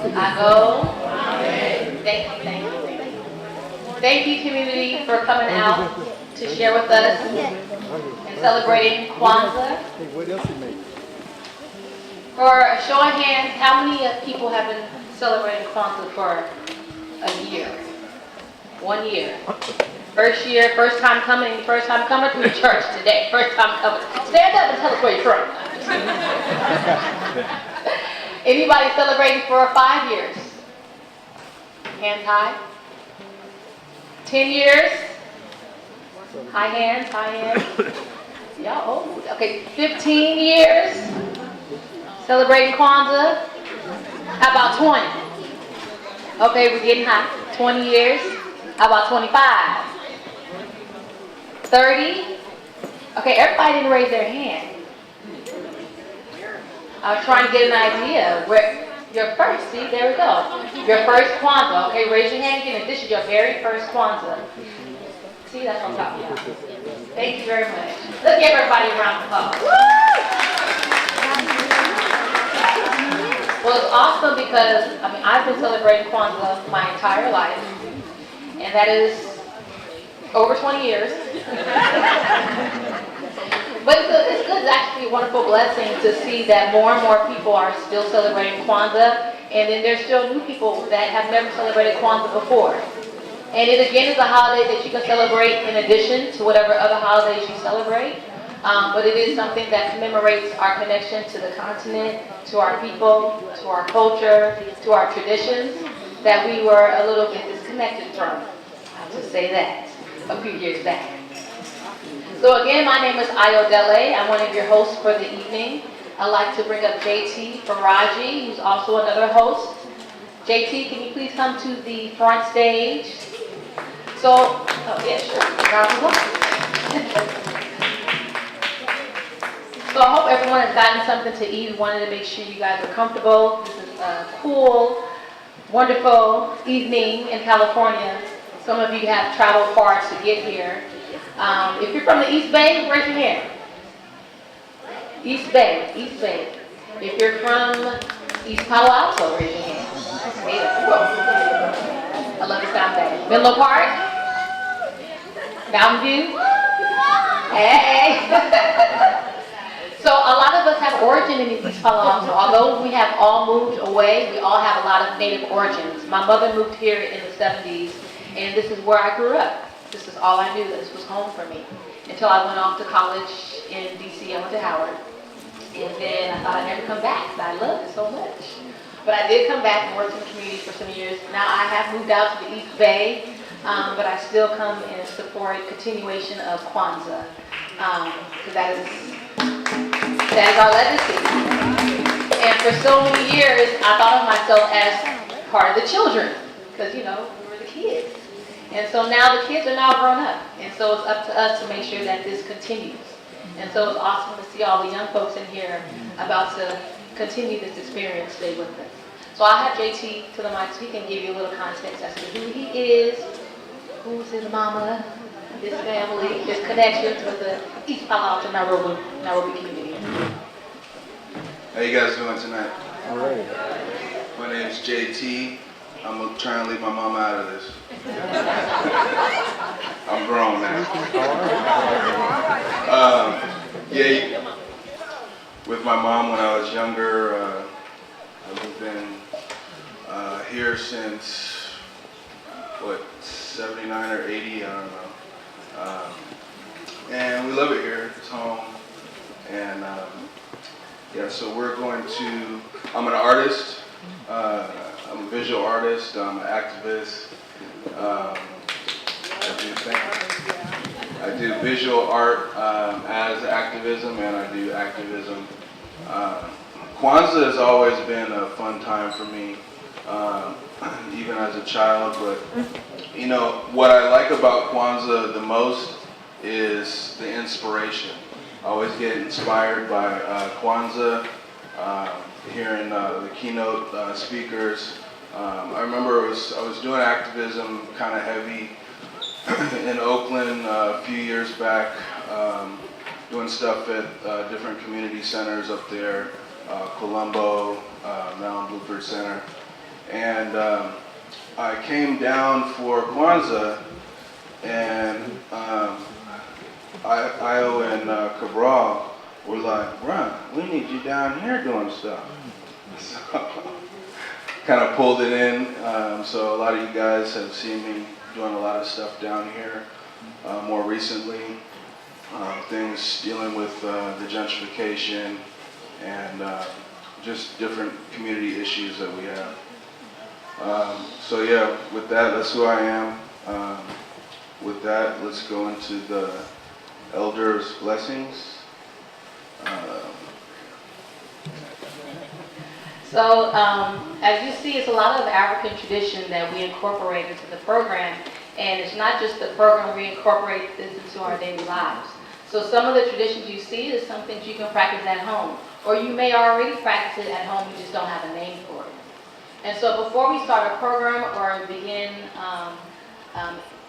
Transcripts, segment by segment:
I go. Amen. Thank you, thank you, thank you. Thank you, community, for coming out to share with us and celebrating Kwanzaa. For a show of hands, how many people have been celebrating Kwanzaa for a year? 1 year. First year, first time coming to your church today. First time coming. Stand up and tell us where you're from. Anybody celebrating for 5 years? Hands high. 10 years? High hands, high hands. Y'all old. Okay, 15 years. Celebrating Kwanzaa. How about 20? Okay, we're getting high. 20 years. How about 25? 30? Okay, everybody didn't raise their hand. I was trying to get an idea where your first, see, there we go. Your first Kwanzaa. Okay, raise your hand again if this is your very first Kwanzaa. See, that's on top of y'all. Thank you very much. Let's give everybody a round of applause. Well, it's awesome because, I've been celebrating Kwanzaa my entire life, and that is over 20 years. But it's good. It's actually a wonderful blessing to see that more and more people are still celebrating Kwanzaa, and then there's still new people that have never celebrated Kwanzaa before. And it again is a holiday that you can celebrate in addition to whatever other holidays you celebrate. But it is something that commemorates our connection to the continent, to our people, to our culture, to our traditions that we were a little bit disconnected from. I'll just say that a few years back. So again, my name is Ayodele. I'm one of your hosts for the evening. I'd like to bring up JT Faraji, who's also another host. JT, can you please come to the front stage? So, oh yeah, sure. So I hope everyone has gotten something to eat. We wanted to make sure you guys are comfortable. This is a cool, wonderful evening in California. Some of you have traveled far to get here. If you're from the East Bay, raise your hand. East Bay, East Bay. If you're from East Palo Alto, raise your hand. I love the sound Bay. Menlo Park? Mountain View? Hey! So a lot of us have origin in East Palo Alto. Although we have all moved away, we all have a lot of native origins. My mother moved here in the 70s, and this is where I grew up. This is all I knew. This was home for me. Until I went off to college in D.C. I went to Howard. And then I thought I'd never come back, but I loved it so much. But I did come back and worked in the community for some years. Now I have moved out to the East Bay, but I still come and support continuation of Kwanzaa. Because that is our legacy. And for so many years, I thought of myself as part of the children. Because, we were the kids. And so now the kids are now grown up. And so it's up to us to make sure that this continues. And so it's awesome to see all the young folks in here about to continue this experience. Stay with us. So I'll have JT to the mic so he can give you a little context as to who he is, who's his mama, his family, his connections with the East Palo Alto, Nairobi community. How you guys doing tonight? All right. My name's JT. I'm trying to leave my mama out of this. I'm grown now. With my mom when I was younger, I've been here since, 79 or 80, I don't know. And we love it here, it's home. And so we're going to, I'm an artist. I'm a visual artist, I'm an activist. I do visual art as activism, and I do activism. Kwanzaa has always been a fun time for me, even as a child. But what I like about Kwanzaa the most is the inspiration. I always get inspired by Kwanzaa. Hearing the keynote speakers. I remember I was doing activism kind of heavy in Oakland a few years back, doing stuff at different community centers up there, Colombo, Mountain Bluebird Center. And I came down for Kwanzaa, and Io and Cabral were like, "Bruh, we need you down here doing stuff." So kind of pulled it in. So a lot of you guys have seen me doing a lot of stuff down here more recently. Things dealing with the gentrification and just different community issues that we have. So yeah, with that, that's who I am. With that, let's go into the elders' blessings. So, as you see, it's a lot of African tradition that we incorporate into the program, and it's not just the program, we incorporate this into our daily lives. So some of the traditions you see is some things you can practice at home, or you may already practice it at home, you just don't have a name for it. And so before we start a program or begin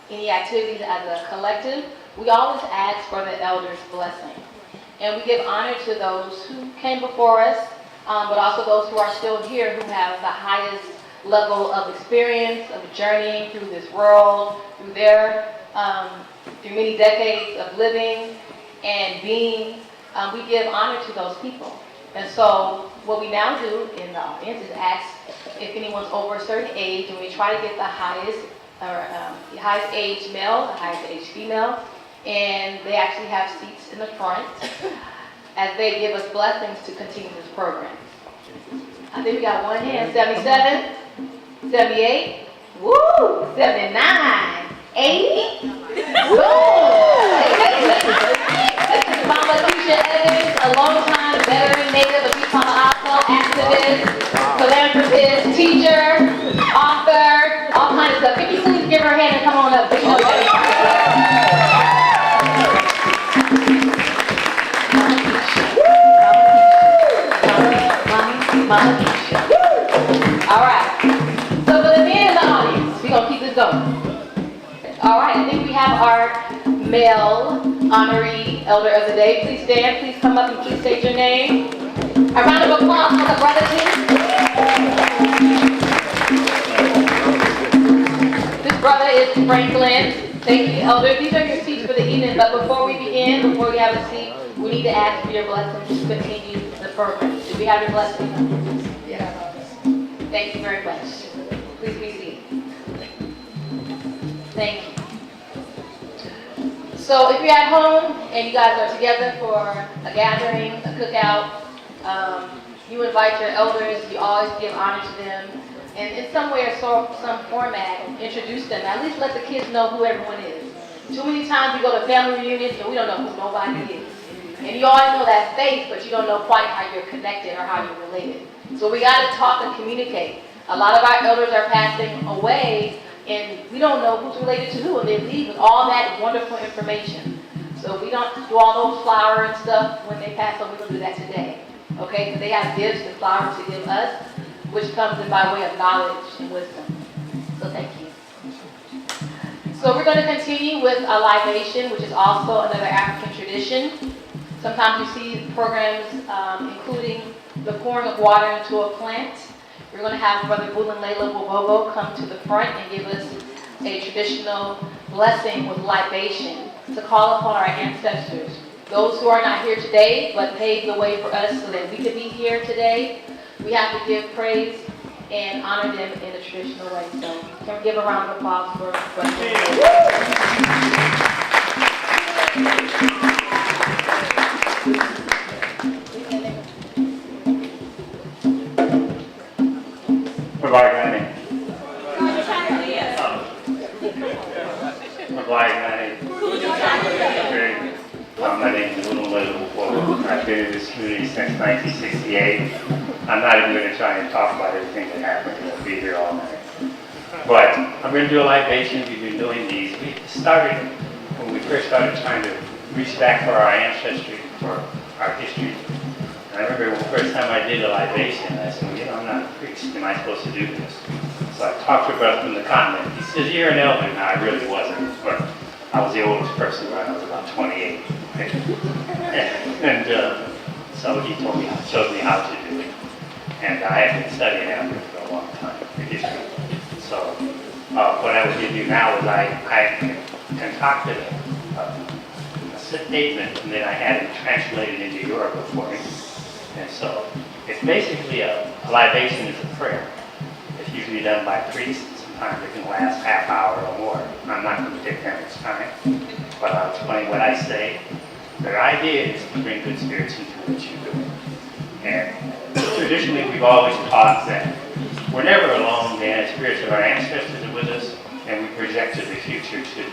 any activities as a collective, we always ask for the elders' blessing. And we give honor to those who came before us, but also those who are still here who have the highest level of experience, of journeying through this world, through through many decades of living and being. We give honor to those people. And so what we now do in the audience is ask if anyone's over a certain age, and we try to get the highest age male, the highest age female, and they actually have seats in the front as they give us blessings to continue this program. I think we got one hand, 77, 78, woo, 79, 80, woo! This is Mama Keisha Evans, a long-time veteran native of Palo Alto, activist, philanthropist, teacher, author, all kinds of stuff. Can you please give her a hand and come on up? Mama Keisha. All right. So for the men in the audience, we're going to keep this going. All right. I think we have our male honoree elder of the day. Please stand. Please come up and please state your name. A round of applause for the brother, please. This brother is Franklin. Thank you, elder. These are your seats for the evening. But before we begin, before we have a seat, we need to ask for your blessing to continue the program. Do we have your blessing? Yeah. Thank you very much. Please be seated. Thank you. So if you're at home and you guys are together for a gathering, a cookout, you invite your elders, you always give honor to them, and in some way or some format, introduce them. At least let the kids know who everyone is. Too many times we go to family reunions and we don't know who nobody is. And you always know that face, but you don't know quite how you're connected or how you're related. So we got to talk and communicate. A lot of our elders are passing away, and we don't know who's related to who, and they leave with all that wonderful information. So we don't do all those flowers and stuff when they pass on. We're going to do that today. Okay? Because they have gifts and flowers to give us, which comes in by way of knowledge and wisdom. So thank you. So we're going to continue with a libation, which is also another African tradition. Sometimes you see programs including the pouring of water into a plant. We're going to have Brother Bulanlela Bobobo come to the front and give us a traditional blessing with libation to call upon our ancestors. Those who are not here today but paved the way for us so that we could be here today, we have to give praise and honor them in a traditional way. So can we give a round of applause for Brother My name is I've been in this community since 1968. I'm not even going to try and talk about everything that happened. We'll be here all night. But I'm going to do a libation. We've been doing these. We started when we first started trying to reach back for our ancestry, for our history. And I remember the first time I did a libation, I said, well, I'm not a priest. Am I supposed to do this? So I talked to a brother from the continent. He says, you're an elder. No, I really wasn't. But I was the oldest person when I was about 28. So he showed me how to do it. And I had been studying Africa for a long time. history. So what I would do now is I concocted a statement, and then I had it translated into Yoruba for me. And so it's basically a libation is a prayer. It's usually done by priests. Sometimes it can last half hour or more. I'm not going to take that much time, but I'll explain what I say. Their idea is to bring good spirits into what you do. And traditionally, we've always taught that we're never alone. The spirits of our ancestors are with us, and we project to the future too.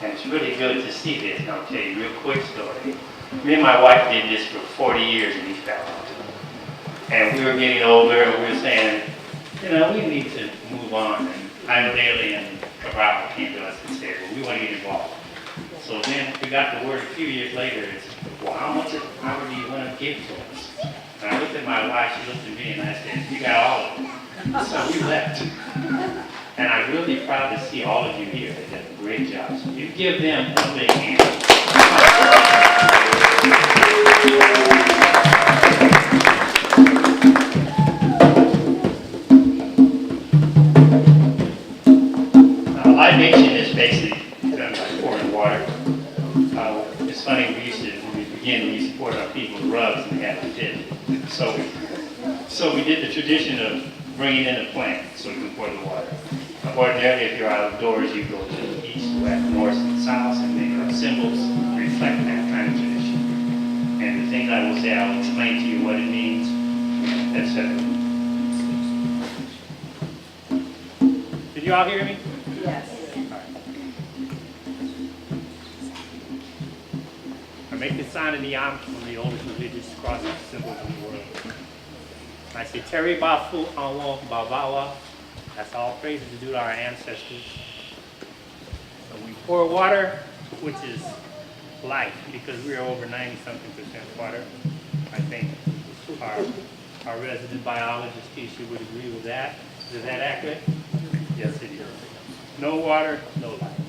And it's really good to see this. And I'll tell you a real quick story. Me and my wife did this for 40 years in East Palo Alto. And we were getting older, and we were saying, you know, we need to move on. And Idalia and Cabral came to us and said, well, we want to get involved. So then we got the word a few years later, it's, well, how much of the power do you want to give to us? And I looked at my wife, she looked at me, and I said, you got all of it. So we left. And I'm really proud to see all of you here that did a great job. So you give them one big hand. Libation is basically done by pouring water. It's funny, when we used to pour it on people's rugs and they had to fit. So we did the tradition of bringing in a plant so we can pour the water. Ordinarily, if you're outdoors, you go to the east, west, north, and south, and the symbols reflect that kind of tradition. And the things I will say, I'll explain to you what it means, etc. Did you all hear me? Yes. I make the sign of the yam, one of the oldest religious crossing symbols in the world. I say, Teri Bafu Anwo Babawa. That's all praises due to our ancestors. So we pour water, which is life, because we are over 90-something% water. I think our resident biologist, Keisha, would agree with that. Is that accurate? Yes, it is. No water, no life.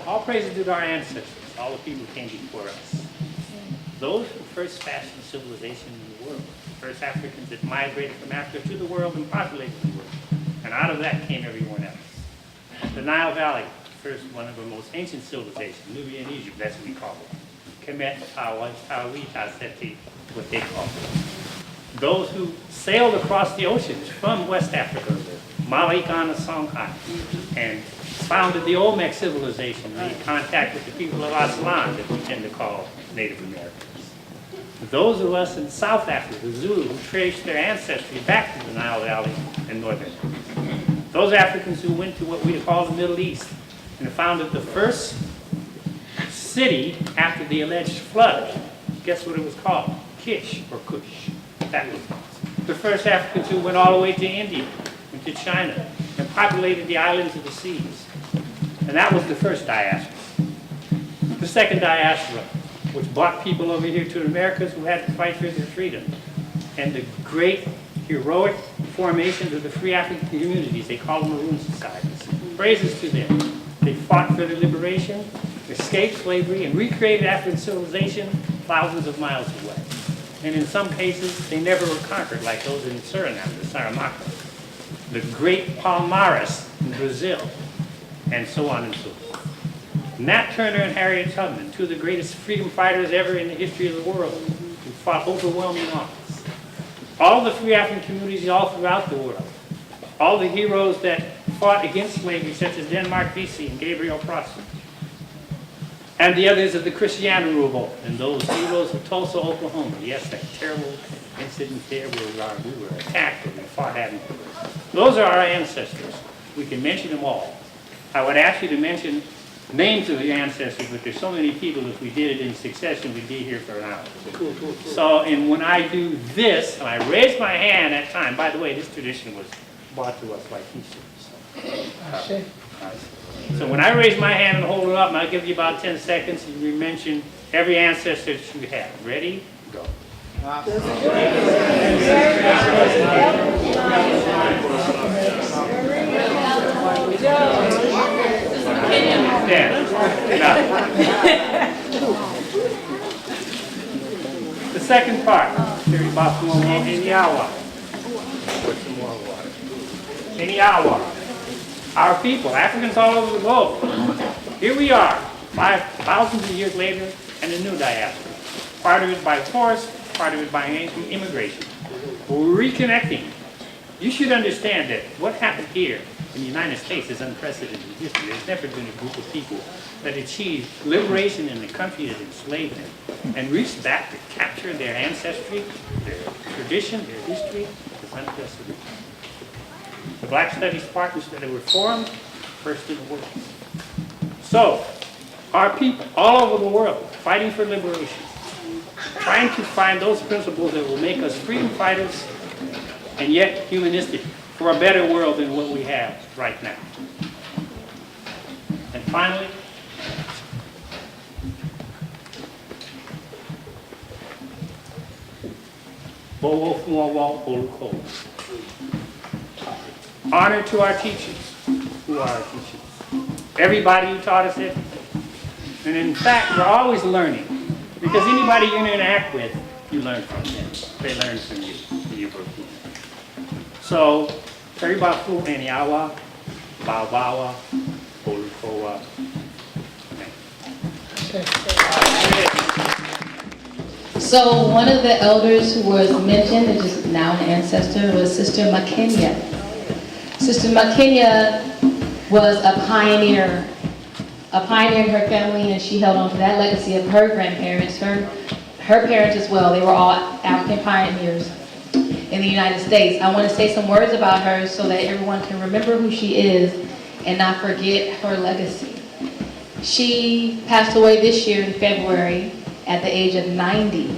All praises due to our ancestors, all the people who came before us. Those who first fashioned civilization in the world, the first Africans that migrated from Africa to the world and populated the world. And out of that came everyone else. The Nile Valley, first one of the most ancient civilizations, Nubia and Egypt, that's what we call it. Kemet, Tawita, Seti, what they call it. Those who sailed across the oceans from West Africa, Malik Ghana Songhai, and founded the Olmec civilization, made contact with the people of Aslan that we tend to call Native Americans. Those of us in South Africa, the Zulu, who traced their ancestry back to the Nile Valley and Northern Africa. Those Africans who went to what we call the Middle East and founded the first city after the alleged flood. Guess what it was called? Kish or Kush. That was the first Africans who went all the way to India, went to China, and populated the islands of the seas. And that was the first diaspora. The second diaspora, which brought people over here to the Americas who had to fight for their freedom. And the great heroic formations of the free African communities, they call them Maroon Societies. Praises to them. They fought for their liberation, escaped slavery, and recreated African civilization thousands of miles away. And in some cases, they never were conquered, like those in Suriname, the Saramacca, the great Palmares in Brazil, and so on and so forth. Nat Turner and Harriet Tubman, two of the greatest freedom fighters ever in the history of the world, who fought overwhelming odds. All the free African communities all throughout the world, all the heroes that fought against slavery, such as Denmark Vesey and Gabriel Prosper, and the others of the Christiana Revolt, and those heroes of Tulsa, Oklahoma. Yes, that terrible incident there where we were attacked and we fought afterwards. Those are our ancestors. We can mention them all. I would ask you to mention names of your ancestors, but there's so many people, if we did it in succession, we'd be here for an hour. Cool. So, and when I do this, and I raise my hand at time, by the way, this tradition was brought to us by Keisha. So when I raise my hand and hold it up, and I'll give you about 10 seconds, and you mention every ancestor that you have. Ready? Go. The second part. Terry Basumo Eniawa. Put some more water. Eniawa. Our people, Africans all over the globe. Here we are, thousands of years later, and a new diaspora. Part of it by force, part of it by immigration. We're reconnecting. You should understand that what happened here in the United States is unprecedented in history. There's never been a group of people that achieved liberation in the country that enslaved them and reached back to capture their ancestry, their tradition, their history. It's unprecedented. The Black Studies partners that were formed, first in the world. So, our people all over the world fighting for liberation, trying to find those principles that will make us freedom fighters and yet humanistic for a better world than what we have right now. And finally, honor to our teachers. Who are our teachers? Everybody who taught us it. And in fact, we're always learning. Because anybody you interact with, you learn from them. They learn from you. You work with them. So, Terry Bafu Eniawa, Bawa, Olukowa. So one of the elders who was mentioned, and just now an ancestor, was Sister Makenya. Sister Makenya was a pioneer in her family, and she held on to that legacy of her grandparents, her parents as well. They were all African pioneers in the United States. I want to say some words about her so that everyone can remember who she is and not forget her legacy. She passed away this year in February at the age of 90.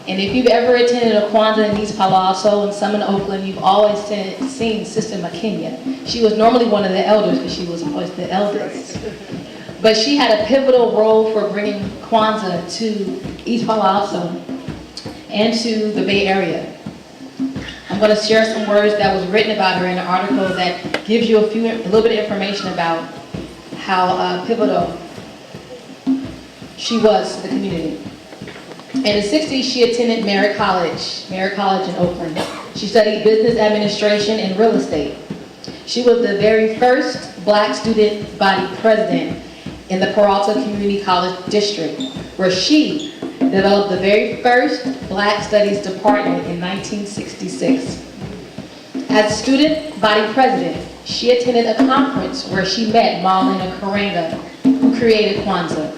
And if you've ever attended a Kwanzaa in East Palo Alto and some in Oakland, you've always seen Sister Makenya. She was normally one of the elders because she was the eldest. But she had a pivotal role for bringing Kwanzaa to East Palo Alto and to the Bay Area. I'm going to share some words that was written about her in an article that gives you a little bit of information about how pivotal she was to the community. In the 60s, she attended Merritt College in Oakland. She studied business administration and real estate. She was the very first Black student body president in the Palo Alto Community College District, where she developed the very first Black Studies Department in 1966. As student body president, she attended a conference where she met Maulana Karenga, who created Kwanzaa.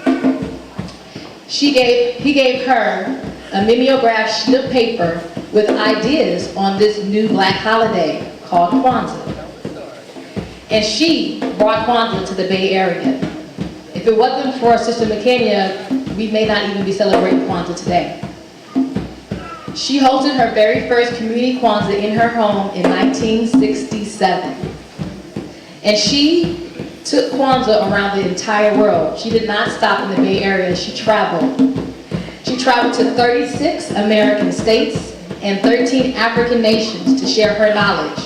He gave her a mimeographed sheet of paper with ideas on this new Black holiday called Kwanzaa. And she brought Kwanzaa to the Bay Area. If it wasn't for Sister Makenya, we may not even be celebrating Kwanzaa today. She hosted her very first community Kwanzaa in her home in 1967. And she took Kwanzaa around the entire world. She did not stop in the Bay Area, she traveled. She traveled to 36 American states and 13 African nations to share her knowledge.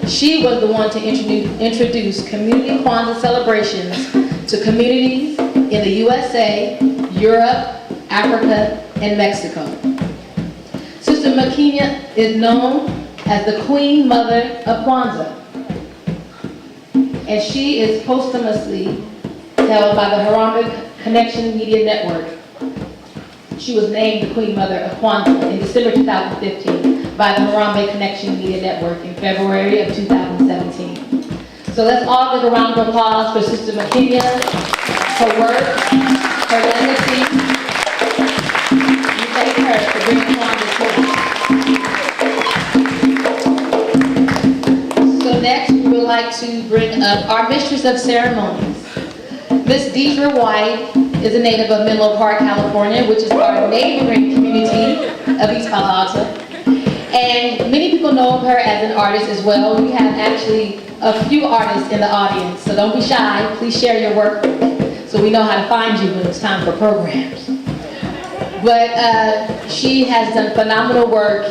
She was the one to introduce community Kwanzaa celebrations to communities in the USA, Europe, Africa, and Mexico. Sister Makenya is known as the Queen Mother of Kwanzaa. And she is posthumously held by the Harambe Connection Media Network. She was named the Queen Mother of Kwanzaa in December 2015 by the Harambe Connection Media Network in February of 2017. So let's all give a round of applause for Sister Makenya, her work, her legacy. We thank her for bringing Kwanzaa to us. So next, we would like to bring up our Mistress of Ceremonies. Miss Deidre White is a native of Menlo Park, California, which is our neighboring community of East Palo Alto. And many people know her as an artist as well. We have actually a few artists in the audience, so don't be shy. Please share your work so we know how to find you when it's time for programs. But she has done phenomenal work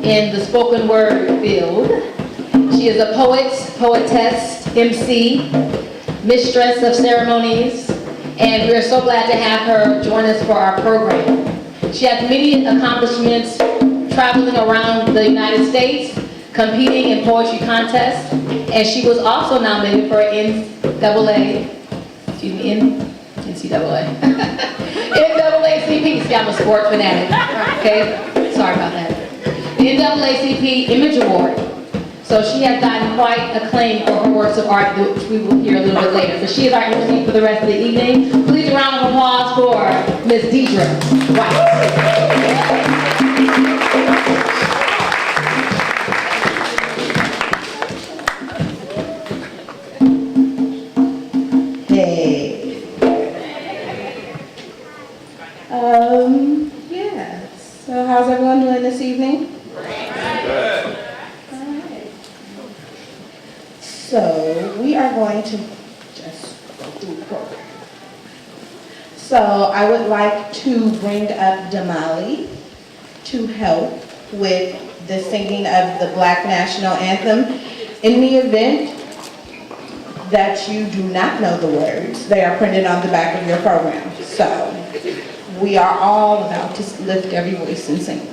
in the spoken word field. She is a poet, poetess, MC, mistress of ceremonies, and we are so glad to have her join us for our program. She has many accomplishments traveling around the United States, competing in poetry contests, and she was also nominated for NCAA, NAACP, see, I'm a sports fanatic, okay? Sorry about that. The NAACP Image Award. So she has gotten quite acclaim for her works of art, which we will hear a little bit later. So she is our MC for the rest of the evening. Please a round of applause for Miss Deidre White. Yeah. So how's everyone doing this evening? Good. Alright. So we are going to just go through the program. So I would like to bring up Damali to help with the singing of the Black National Anthem. In the event that you do not know the words, they are printed on the back of your program. So we are all about to lift every voice and sing.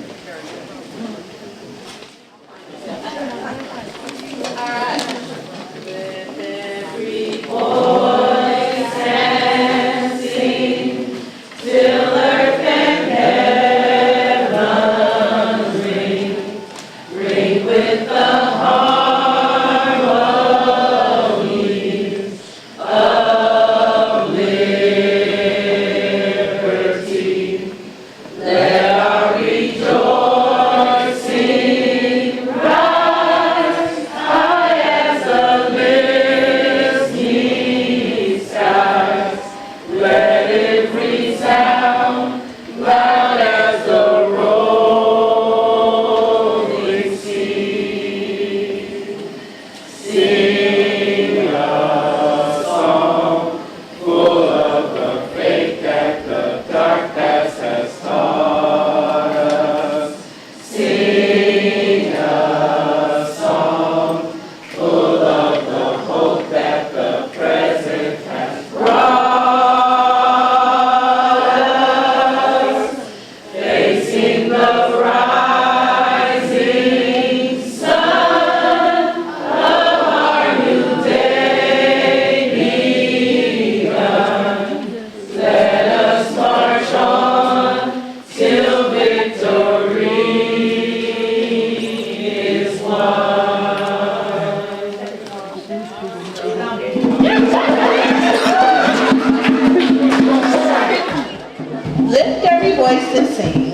Lift Every Voice and Sing,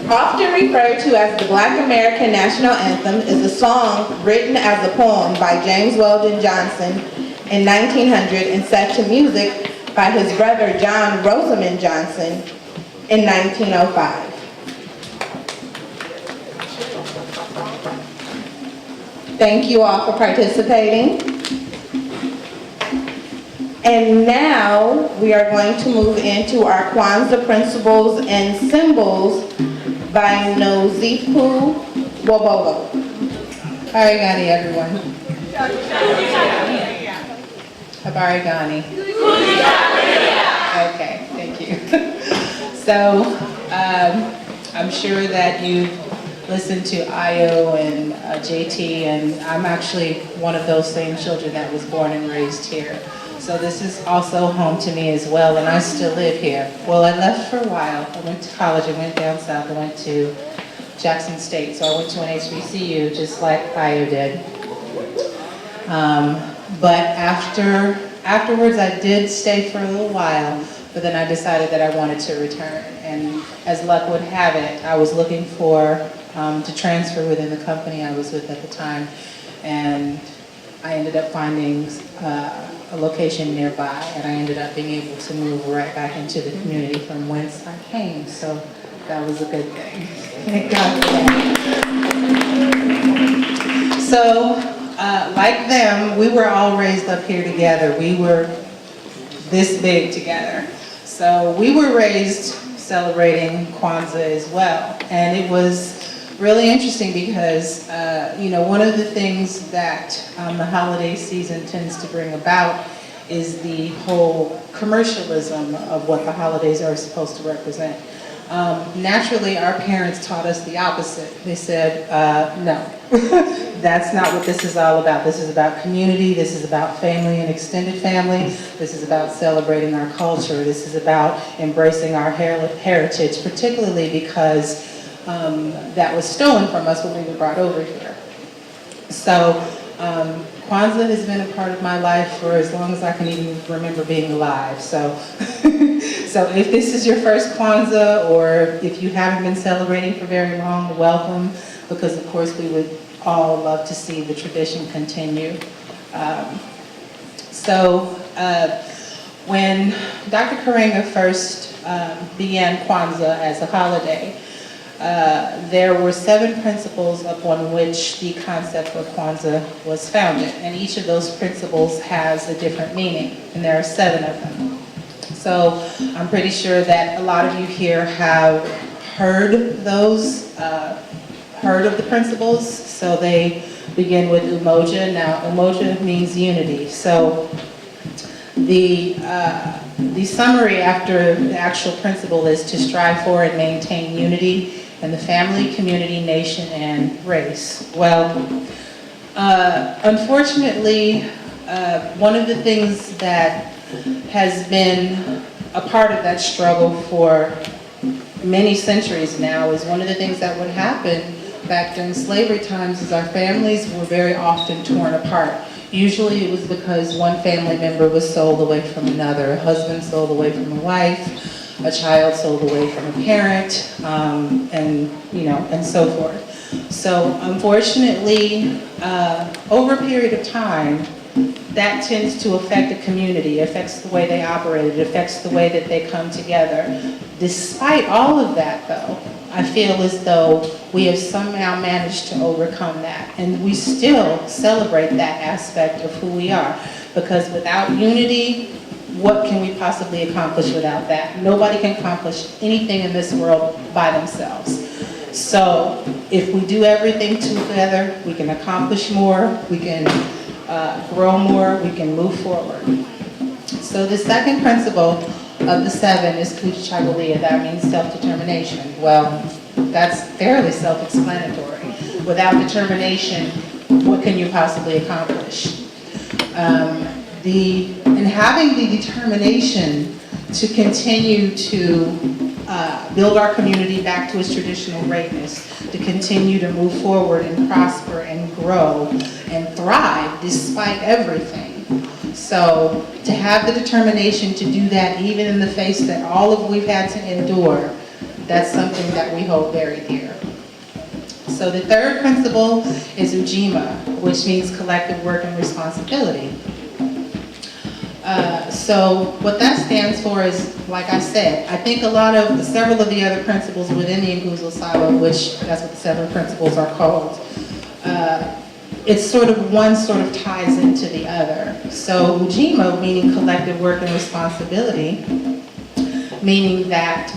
often referred to as the Black American National Anthem, is a song written as a poem by James Weldon Johnson in 1900 and set to music by his brother John Rosamond Johnson in 1905. Thank you all for participating. And now we are going to move into our Kwanzaa Principles and Symbols by Nozipu Wobogo. Habari gani, everyone? Habari gani. Okay, thank you. So, I'm sure that you've listened to Ayo and JT, and I'm actually one of those same children that was born and raised here. So this is also home to me as well, and I still live here. Well, I left for a while. I went to college, I went down south, I went to Jackson State, so I went to an HBCU just like Ayo did. But afterwards I did stay for a little while, but then I decided that I wanted to return. And as luck would have it, I was looking for to transfer within the company I was with at the time, and I ended up finding a location nearby, and I ended up being able to move right back into the community from whence I came. So that was a good thing. Thank God for that. So, like them, we were all raised up here together. We were this big together. So we were raised celebrating Kwanzaa as well, and it was really interesting because, you know, one of the things that the holiday season tends to bring about is the whole commercialism of what the holidays are supposed to represent. Naturally, our parents taught us the opposite. They said, no, that's not what this is all about. This is about community, this is about family and extended family, this is about celebrating our culture, this is about embracing our heritage, particularly because that was stolen from us when we were brought over here. So Kwanzaa has been a part of my life for as long as I can even remember being alive. So, so if this is your first Kwanzaa, or if you haven't been celebrating for very long, welcome, because of course we would all love to see the tradition continue. When Dr. Karenga first began Kwanzaa as a holiday, there were 7 principles upon which the concept of Kwanzaa was founded, and each of those principles has a different meaning, and there are 7 of them. So I'm pretty sure that a lot of you here have heard those, heard of the principles. So they begin with umoja. Now umoja means unity. So the summary after the actual principle is to strive for and maintain unity in the family, community, nation, and race. Well, unfortunately, one of the things that has been a part of that struggle for many centuries now is one of the things that would happen back during slavery times is our families were very often torn apart. Usually it was because one family member was sold away from another, a husband sold away from a wife, a child sold away from a parent, and so forth. So unfortunately, over a period of time, that tends to affect a community. It affects the way they operate. It affects the way that they come together. Despite all of that, though, I feel as though we have somehow managed to overcome that. And we still celebrate that aspect of who we are. Because without unity, what can we possibly accomplish without that? Nobody can accomplish anything in this world by themselves. So if we do everything together, we can accomplish more, we can grow more, we can move forward. So the second principle of the 7 is kujichagulia. That means self-determination. Well, that's fairly self-explanatory. Without determination, what can you possibly accomplish? And having the determination to continue to build our community back to its traditional greatness, to continue to move forward and prosper and grow and thrive despite everything. So to have the determination to do that even in the face that all of we've had to endure, that's something that we hold very dear. So the third principle is ujima, which means collective work and responsibility. So what that stands for is, like I said, I think several of the other principles within the Nguzo Saba, which that's what the 7 principles are called, it's sort of one sort of ties into the other. So ujima, meaning collective work and responsibility, meaning that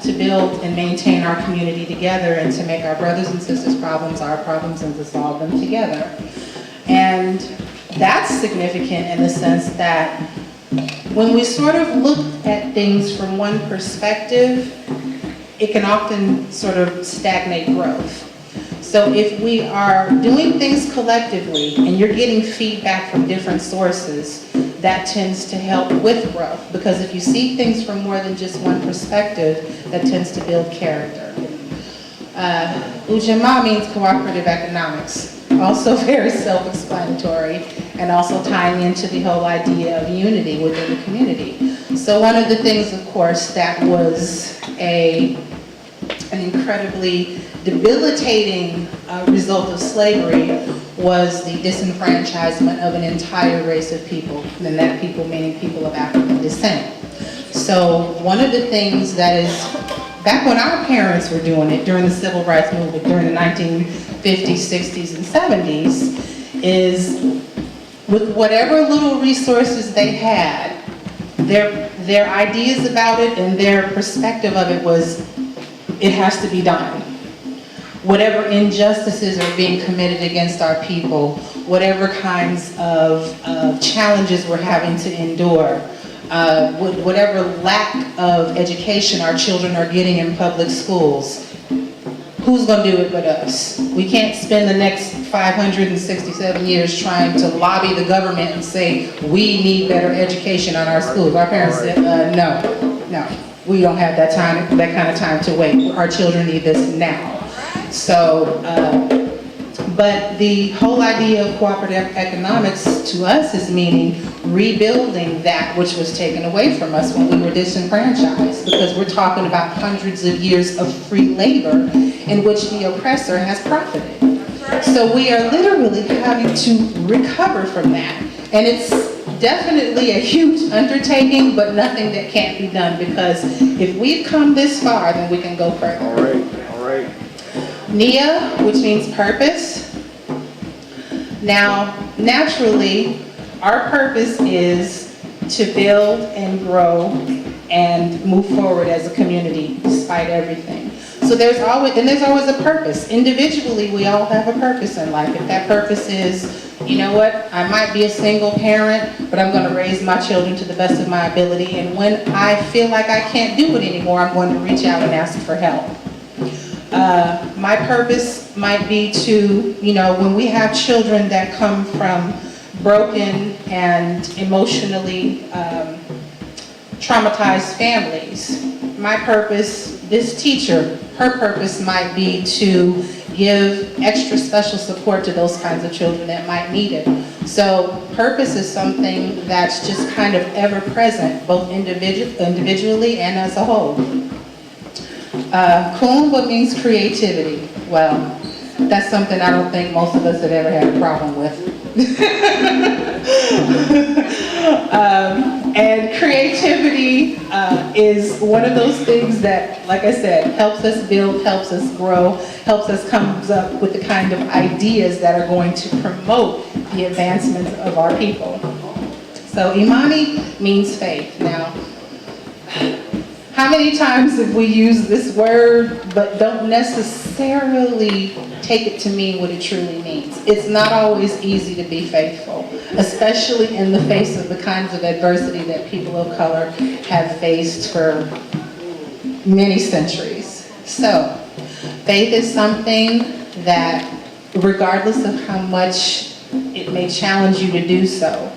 to build and maintain our community together and to make our brothers and sisters' problems our problems and to solve them together. And that's significant in the sense that when we sort of look at things from one perspective, it can often sort of stagnate growth. So if we are doing things collectively and you're getting feedback from different sources, that tends to help with growth. Because if you see things from more than just one perspective, that tends to build character. Ujamaa means cooperative economics. Also very self-explanatory and also tying into the whole idea of unity within the community. So one of the things, of course, that was an incredibly debilitating result of slavery was the disenfranchisement of an entire race of people, and that people meaning people of African descent. So one of the things that is, back when our parents were doing it during the Civil Rights Movement, during the 1950s, 60s, and 70s, is with whatever little resources they had, their ideas about it and their perspective of it was, it has to be done. Whatever injustices are being committed against our people, whatever kinds of challenges we're having to endure, whatever lack of education our children are getting in public schools, who's going to do it but us? We can't spend the next 567 years trying to lobby the government and say, we need better education on our schools. Our parents said, no, we don't have that kind of time to wait. Our children need this now. So, but the whole idea of cooperative economics to us is meaning rebuilding that which was taken away from us when we were disenfranchised, because we're talking about hundreds of years of free labor in which the oppressor has profited. So we are literally having to recover from that. And it's definitely a huge undertaking, but nothing that can't be done, because if we've come this far, then we can go further. All right. Nia, which means purpose. Now, naturally, our purpose is to build and grow and move forward as a community despite everything. So there's always a purpose. Individually, we all have a purpose in life. If that purpose is, you know what, I might be a single parent, but I'm going to raise my children to the best of my ability. And when I feel like I can't do it anymore, I'm going to reach out and ask for help. My purpose might be to, when we have children that come from broken and emotionally traumatized families, my purpose, this teacher, her purpose might be to give extra special support to those kinds of children that might need it. So purpose is something that's just kind of ever present, both individually and as a whole. Kuumba means creativity. Well, that's something I don't think most of us have ever had a problem with. And creativity is one of those things that, like I said, helps us build, helps us grow, helps us come up with the kind of ideas that are going to promote the advancement of our people. So Imani means faith. Now, how many times have we used this word but don't necessarily take it to mean what it truly means? It's not always easy to be faithful, especially in the face of the kinds of adversity that people of color have faced for many centuries. So, faith is something that, regardless of how much it may challenge you to do so,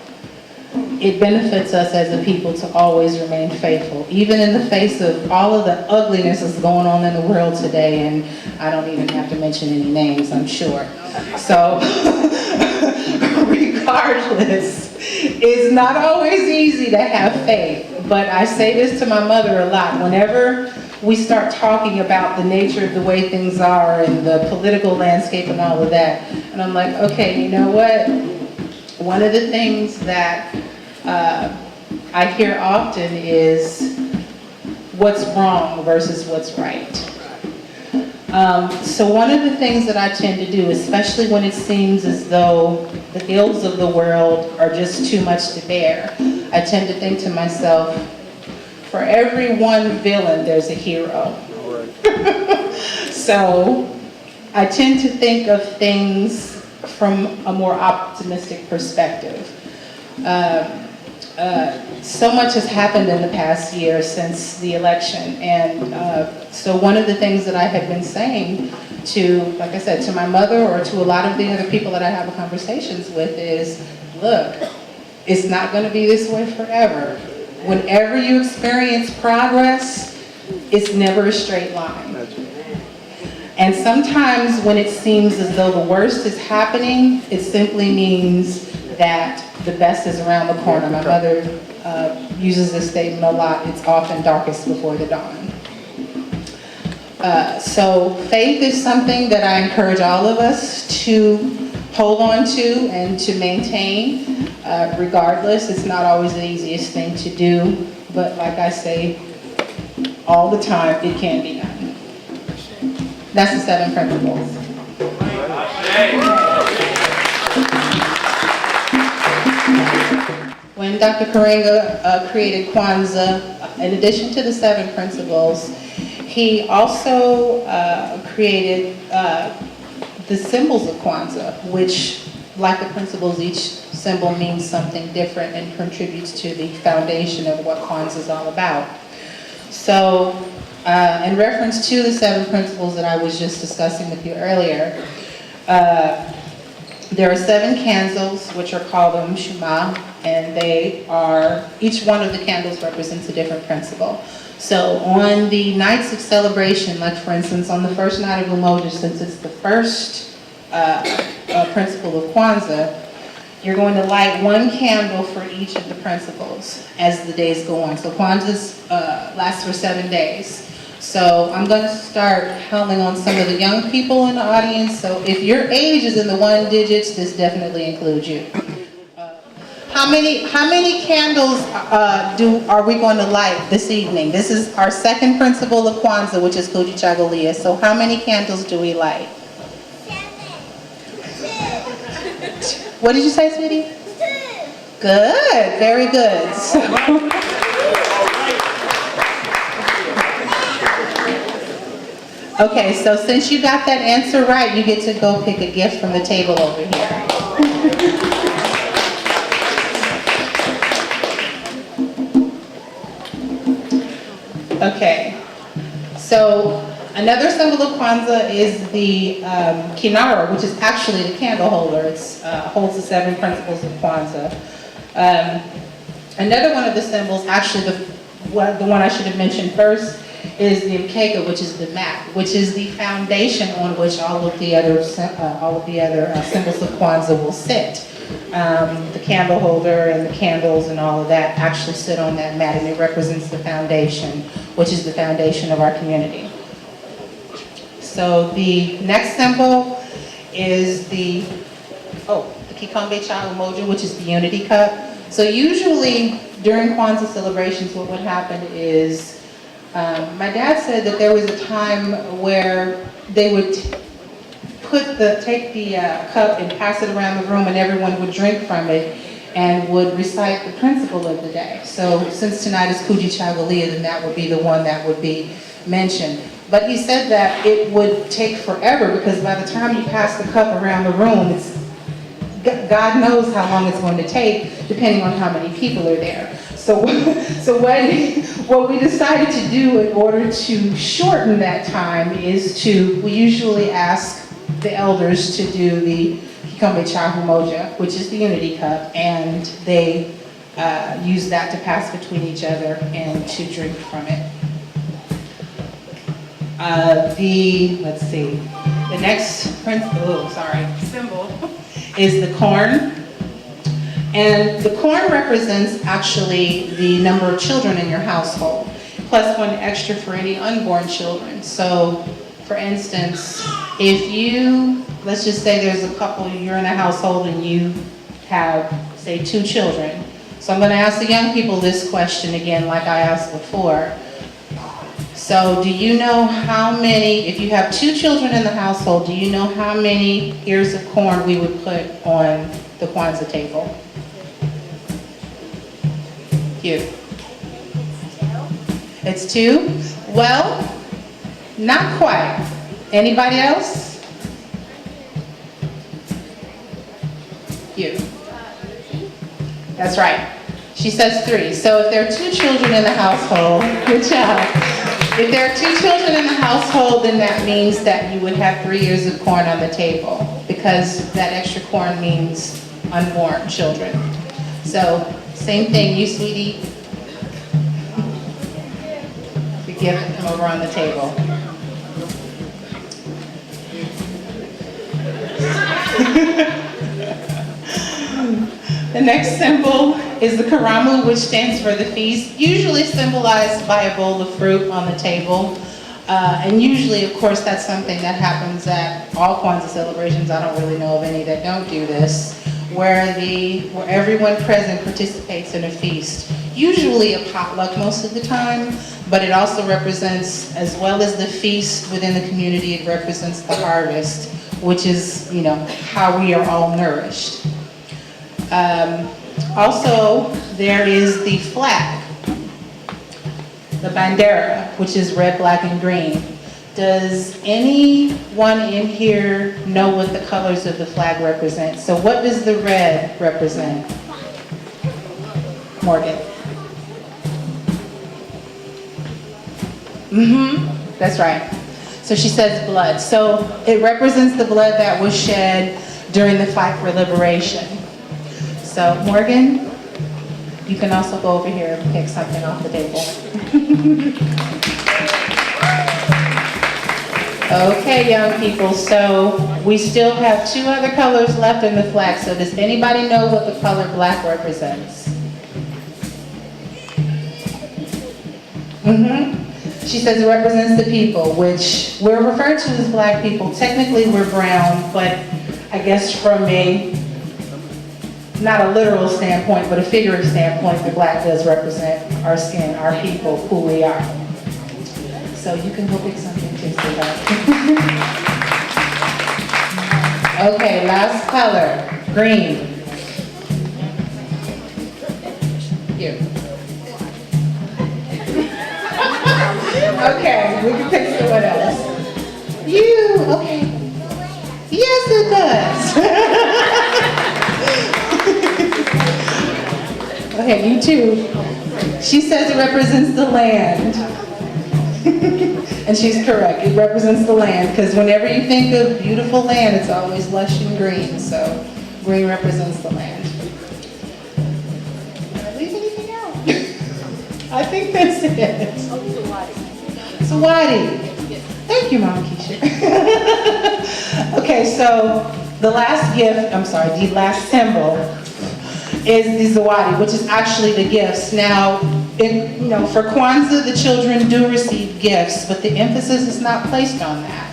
it benefits us as a people to always remain faithful, even in the face of all of the ugliness that's going on in the world today, and I don't even have to mention any names, I'm sure. So, regardless, it's not always easy to have faith, but I say this to my mother a lot. Whenever we start talking about the nature of the way things are and the political landscape and all of that, and I'm like, okay, you know what? One of the things that I hear often is what's wrong versus what's right. So one of the things that I tend to do, especially when it seems as though the ills of the world are just too much to bear, I tend to think to myself, for every one villain, there's a hero. So I tend to think of things from a more optimistic perspective. So much has happened in the past year since the election, and so one of the things that I have been saying to, like I said, to my mother or to a lot of the other people that I have conversations with is, look, it's not going to be this way forever. Whenever you experience progress, it's never a straight line. And sometimes when it seems as though the worst is happening, it simply means that the best is around the corner. My mother uses this statement a lot. It's often darkest before the dawn. So faith is something that I encourage all of us to hold on to and to maintain. Regardless, it's not always the easiest thing to do, but like I say all the time, it can be done. That's the 7 principles. When Dr. Karenga created Kwanzaa, in addition to the 7 principles, he also created the symbols of Kwanzaa, which like the principles, each symbol means something different and contributes to the foundation of what Kwanzaa is all about. So, in reference to the 7 principles that I was just discussing with you earlier, there are 7 candles, which are called Mshuma, and they are, each one of the candles represents a different principle. So on the nights of celebration, like for instance, on the first night of Umoja, since it's the first principle of Kwanzaa, you're going to light 1 candle for each of the principles as the days go on. So Kwanzaa lasts for 7 days. So I'm going to start calling on some of the young people in the audience. So if your age is in the 1 digits, this definitely includes you. How many candles are we going to light this evening? This is our 2nd principle of Kwanzaa, which is Kujichagulia. So how many candles do we light? 7. What did you say, sweetie? 2. Good, very good. Okay, so since you got that answer right, you get to go pick a gift from the table over here. Okay, so another symbol of Kwanzaa is the kinara, which is actually the candle holder. It holds the 7 principles of Kwanzaa. Another one of the symbols, actually the one I should have mentioned first, is the mkeka, which is the mat, which is the foundation on which all of the other symbols of Kwanzaa will sit. The candle holder and the candles and all of that actually sit on that mat, and it represents the foundation, which is the foundation of our community. So the next symbol is the Kikombe Cha Umoja, which is the unity cup. So usually during Kwanzaa celebrations, what would happen is, my dad said that there was a time where they would take the cup and pass it around the room, and everyone would drink from it and would recite the principle of the day. So since tonight is Kujichagulia, then that would be the one that would be mentioned. But he said that it would take forever, because by the time you pass the cup around the room, God knows how long it's going to take, depending on how many people are there. So what we decided to do in order to shorten that time is we usually ask the elders to do the Kikombe Cha Umoja, which is the unity cup, and they use that to pass between each other and to drink from it. The next symbol is the corn. And the corn represents actually the number of children in your household, plus 1 extra for any unborn children. So, for instance, let's just say there's a couple, you're in a household and you have, say, 2 children. So I'm going to ask the young people this question again, like I asked before. So do you know how many, if you have 2 children in the household, do you know how many ears of corn we would put on the Kwanzaa table? You. It's 2? Well, not quite. Anybody else? You. That's right. She says 3. So if there are 2 children in the household, good job. If there are 2 children in the household, then that means that you would have 3 ears of corn on the table, because that extra corn means unborn children. So, same thing, you sweetie. The gift, come over on the table. The next symbol is the karamu, which stands for the feast, usually symbolized by a bowl of fruit on the table. And usually, of course, that's something that happens at all Kwanzaa celebrations. I don't really know of any that don't do this, where everyone present participates in a feast. Usually a potluck most of the time, but it also represents, as well as the feast within the community, it represents the harvest, which is, how we are all nourished. Also, there is the flag, the bandera, which is red, black, and green. Does anyone in here know what the colors of the flag represent? So what does the red represent? Morgan. That's right. So she says blood. So it represents the blood that was shed during the fight for liberation. So Morgan, you can also go over here and pick something off the table. Okay, young people, so we still have 2 other colors left in the flag. So does anybody know what the color black represents? She says it represents the people, which we're referred to as black people. Technically we're brown, but I guess from a, not a literal standpoint, but a figurative standpoint, the black does represent our skin, our people, who we are. So you can go pick something too, sweetheart. Okay, last color, green. Here. Okay, we can pick someone else. You, okay. Yes, it does. Okay, you too. She says it represents the land. And she's correct, it represents the land, because whenever you think of beautiful land, it's always lush and green, so green represents the land. Did I leave anything out? I think that's it. Zawadi. Thank you, Mom Keisha. Okay, so the last gift, the last symbol is the Zawadi, which is actually the gifts. Now, for Kwanzaa, the children do receive gifts, but the emphasis is not placed on that.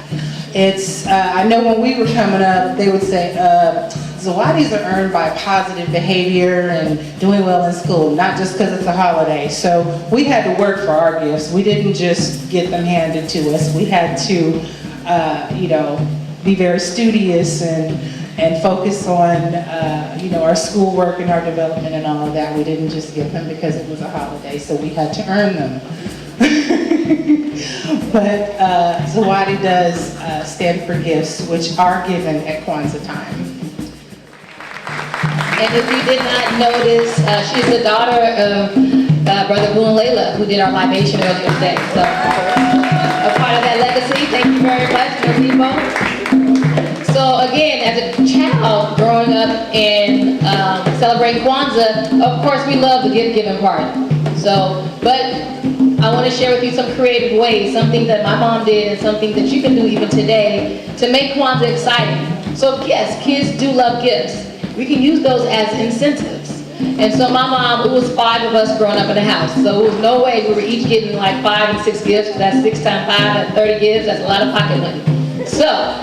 It's, I know when we were coming up, they would say, Zawadis are earned by positive behavior and doing well in school, not just because it's a holiday. So we had to work for our gifts. We didn't just get them handed to us. We had to, be very studious and focus on, our schoolwork and our development and all of that. We didn't just get them because it was a holiday, so we had to earn them. But Zawadi does stand for gifts, which are given at Kwanzaa time. And if you did not notice, she's the daughter of Brother Boo and Layla, who did our libation earlier today. So, a part of that legacy, thank you very much, Nasibo. So again, as a child growing up and celebrating Kwanzaa, of course we love the gift giving part. So, but I want to share with you some creative ways, something that my mom did and something that you can do even today to make Kwanzaa exciting. So yes, kids do love gifts. We can use those as incentives. And so my mom, it was 5 of us growing up in the house. So it was no way we were each getting like 5 and 6 gifts. That's 6 times 5, that's 30 gifts. That's a lot of pocket money. So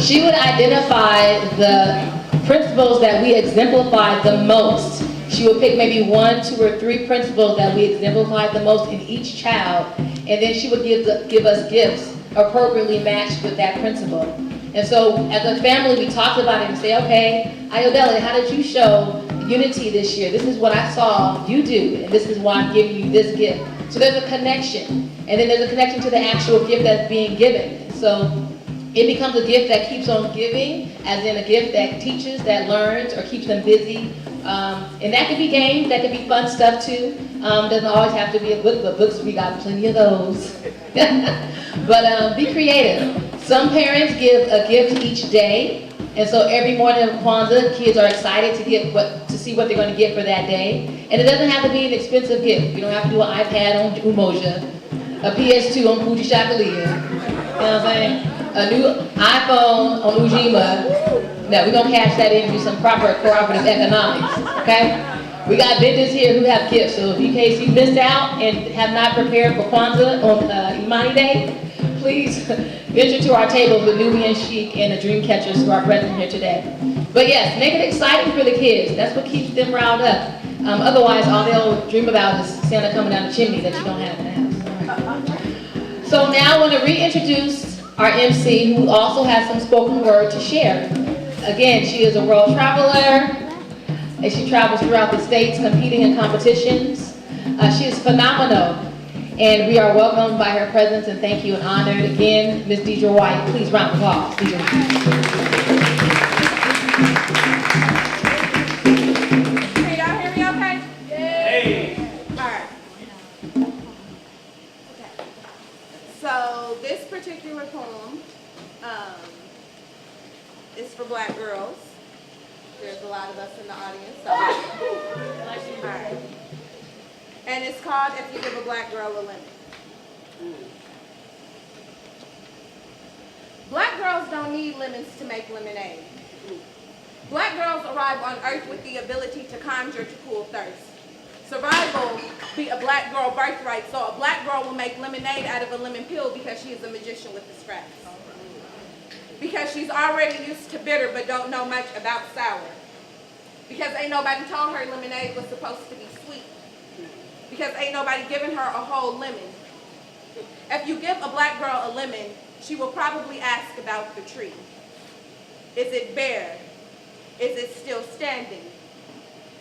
she would identify the principles that we exemplified the most. She would pick maybe 1, 2, or 3 principles that we exemplified the most in each child. And then she would give us gifts appropriately matched with that principle. And so as a family, we talked about it and say, okay, Ayodele, how did you show unity this year? This is what I saw you do, and this is why I'm giving you this gift. So there's a connection, and then there's a connection to the actual gift that's being given. So it becomes a gift that keeps on giving, as in a gift that teaches, that learns, or keeps them busy. And that could be games, that could be fun stuff too. Doesn't always have to be a book, but books, we got plenty of those. But be creative. Some parents give a gift each day, and so every morning of Kwanzaa, kids are excited to see what they're going to get for that day. And it doesn't have to be an expensive gift. You don't have to do an iPad on Umoja, a PS2 on Fuji Shakalia, you know what I'm saying? A new iPhone on Ujima. No, we're going to cash that in and do some proper cooperative economics, okay? We got vendors here who have gifts, so in case you missed out and have not prepared for Kwanzaa on Imani Day, please venture to our tables with Nubian Chic and the Dream Catchers who are present here today. But yes, make it exciting for the kids. That's what keeps them riled up. Otherwise, all they'll dream about is Santa coming down the chimney that you don't have in the house. So now I want to reintroduce our MC, who also has some spoken word to share. Again, she is a world traveler, and she travels throughout the states competing in competitions. She is phenomenal And we are welcomed by her presence, and thank you and honored again, Ms. Deidre White. Please round of applause. Deidre. Can y'all hear me okay? Hey. All right. Okay. So this particular poem is for Black girls. There's a lot of us in the audience. So. All right. And it's called If You Give a Black Girl a Lemon. Black girls don't need lemons to make lemonade. Black girls arrive on earth with the ability to conjure to cool thirst. Survival be a black girl birthright, so a black girl will make lemonade out of a lemon peel because she is a magician with the scraps. Because she's already used to bitter but don't know much about sour. Because ain't nobody told her lemonade was supposed to be sweet. Because ain't nobody giving her a whole lemon. If you give a black girl a lemon, she will probably ask about the tree. Is it bare? Is it still standing?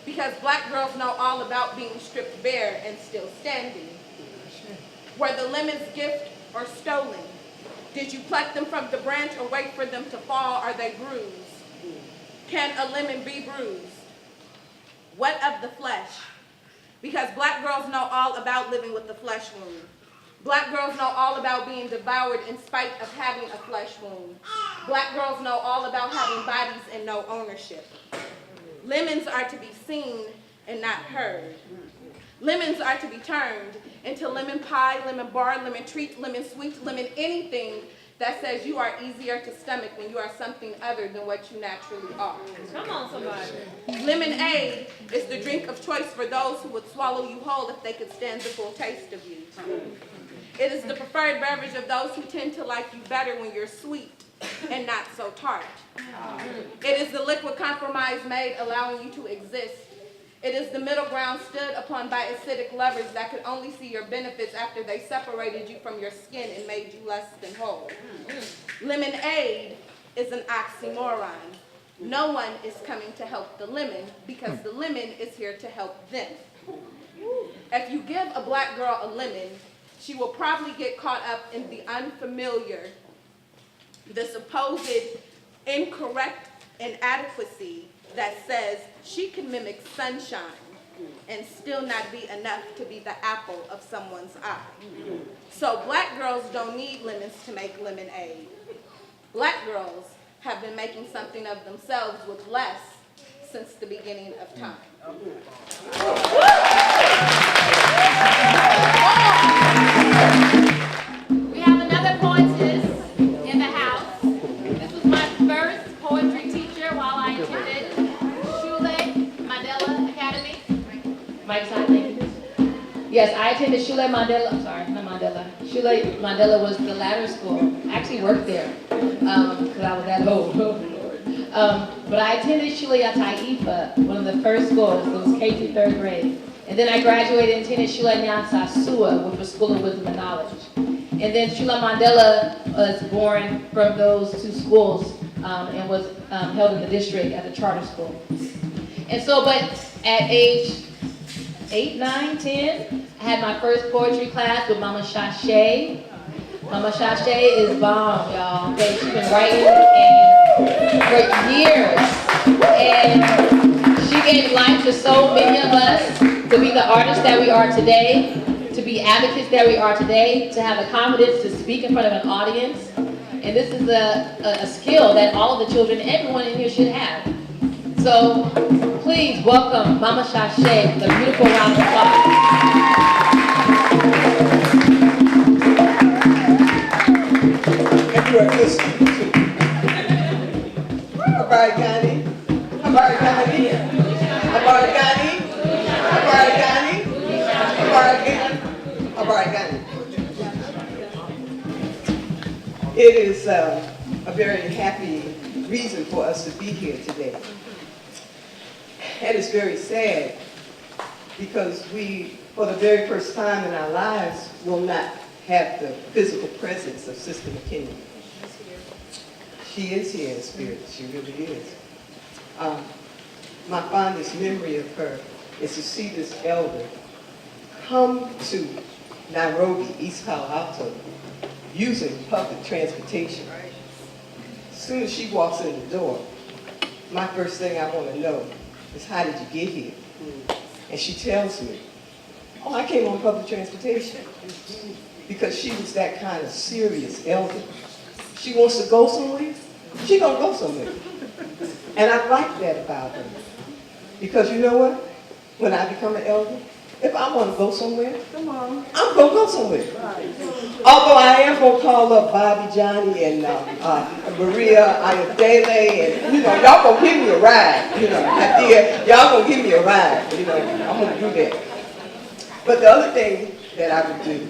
Because black girls know all about being stripped bare and still standing. Were the lemons gift or stolen? Did you pluck them from the branch or wait for them to fall? Are they bruised? Can a lemon be bruised? What of the flesh? Because black girls know all about living with the flesh wound. Black girls know all about being devoured in spite of having a flesh wound. Black girls know all about having bodies and no ownership. Lemons are to be seen and not heard. Lemons are to be turned into lemon pie, lemon bar, lemon treat, lemon sweet, lemon anything that says you are easier to stomach when you are something other than what you naturally are. Come on, somebody. Lemonade is the drink of choice for those who would swallow you whole if they could stand the full taste of you. It is the preferred beverage of those who tend to like you better when you're sweet and not so tart. It is the liquid compromise made allowing you to exist. It is the middle ground stood upon by acidic lovers that could only see your benefits after they separated you from your skin and made you less than whole. Lemonade is an oxymoron. No one is coming to help the lemon because the lemon is here to help them. If you give a black girl a lemon, she will probably get caught up in the unfamiliar, the supposed incorrect inadequacy that says she can mimic sunshine and still not be enough to be the apple of someone's eye. So black girls don't need lemons to make lemonade. Black girls have been making something of themselves with less since the beginning of time. We have another poetess in the house. This was my first poetry teacher while I attended Shule Mandela Academy. Mike's on, thank you. Yes, I attended Shule Mandela, I'm sorry, not Mandela. Shule Mandela was the latter school. I actually worked there because I was that old. But I attended Shule Ataifa, one of the first schools. It was K through 3rd grade. And then I graduated and attended Shule Nyansa Sua, which was School of Wisdom and Knowledge. And then Shule Mandela was born from those two schools and was held in the district at the charter school. And so, but at age 8, 9, 10, I had my first poetry class with Mama Shashay. Mama Shashay is bomb, y'all. Okay, she's been writing for years. And she gave life to so many of us to be the artists that we are today, to be advocates that we are today, to have the confidence to speak in front of an audience. And this is a skill that all of the children, everyone in here should have. So please welcome Mama Shashay with a beautiful round of applause. And you are listening to Abarigani, Abarigani, Abarigani, Abarigani, Abarigani, Abarigani. It is a very happy reason for us to be here today. And it's very sad because we, for the very first time in our lives, will not have the physical presence of Sister McKinney. She is here in spirit, she really is. My fondest memory of her is to see this elder come to Nairobi, East Palo Alto, using public transportation. As soon as she walks in the door, my first thing I want to know is, how did you get here? And she tells me, oh, I came on public transportation. Because she was that kind of serious elder. She wants to go somewhere, she gonna go somewhere. And I like that about her. Because you know what? When I become an elder, if I want to go somewhere, I'm going to go somewhere. Although I am going to call up Bobby, Johnny, and Maria, Ayodele, and, y'all going to give me a ride. Y'all going to give me a ride. I'm going to do that. But the other thing that I would do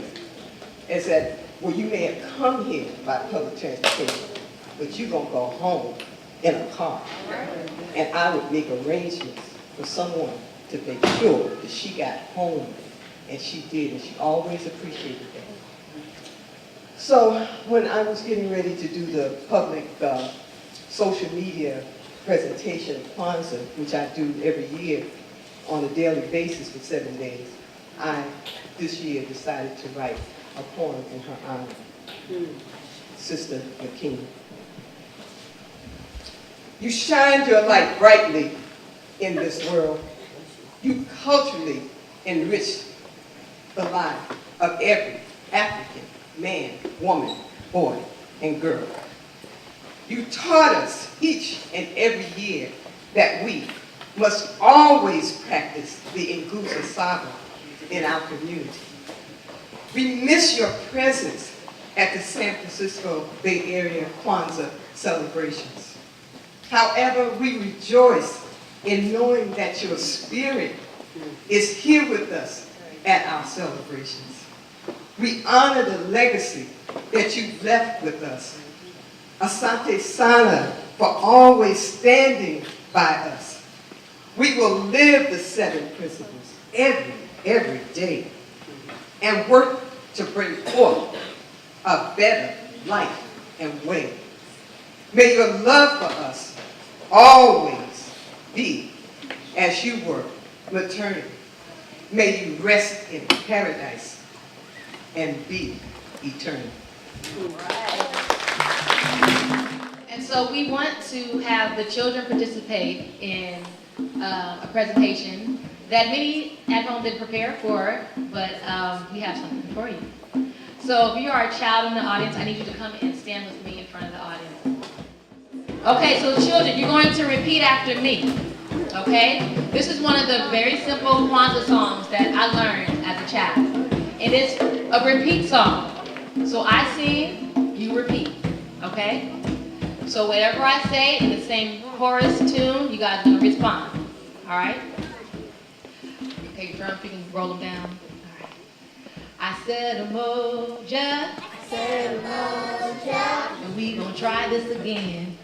is that, well, you may have come here by public transportation, but you're going to go home in a car. And I would make arrangements for someone to make sure that she got home, and she did, and she always appreciated that. So when I was getting ready to do the public social media presentation of Kwanzaa, which I do every year on a daily basis for 7 days, I, this year, decided to write a poem in her honor, Sister McKean. You shined your light brightly in this world. You culturally enriched the life of every African man, woman, boy, and girl. You taught us each and every year that we must always practice the Nguzo Saba in our community. We miss your presence at the San Francisco Bay Area Kwanzaa celebrations. However, we rejoice in knowing that your spirit is here with us at our celebrations. We honor the legacy that you've left with us. Asante Sana for always standing by us. We will live the 7 principles every day and work to bring forth a better life and way. May your love for us always be as you were maternal. May you rest in paradise and be eternal. And so we want to have the children participate in a presentation that many at home didn't prepare for, but we have something for you. So if you are a child in the audience, I need you to come and stand with me in front of the audience. Okay, so children, you're going to repeat after me, okay? This is one of the very simple Kwanzaa songs that I learned as a child. And it's a repeat song. So I sing, you repeat, okay? So whatever I say in the same chorus tune, you guys are gonna respond, all right? Okay, your drums, you can roll them down. All right. I said Umoja, and we gonna try this again.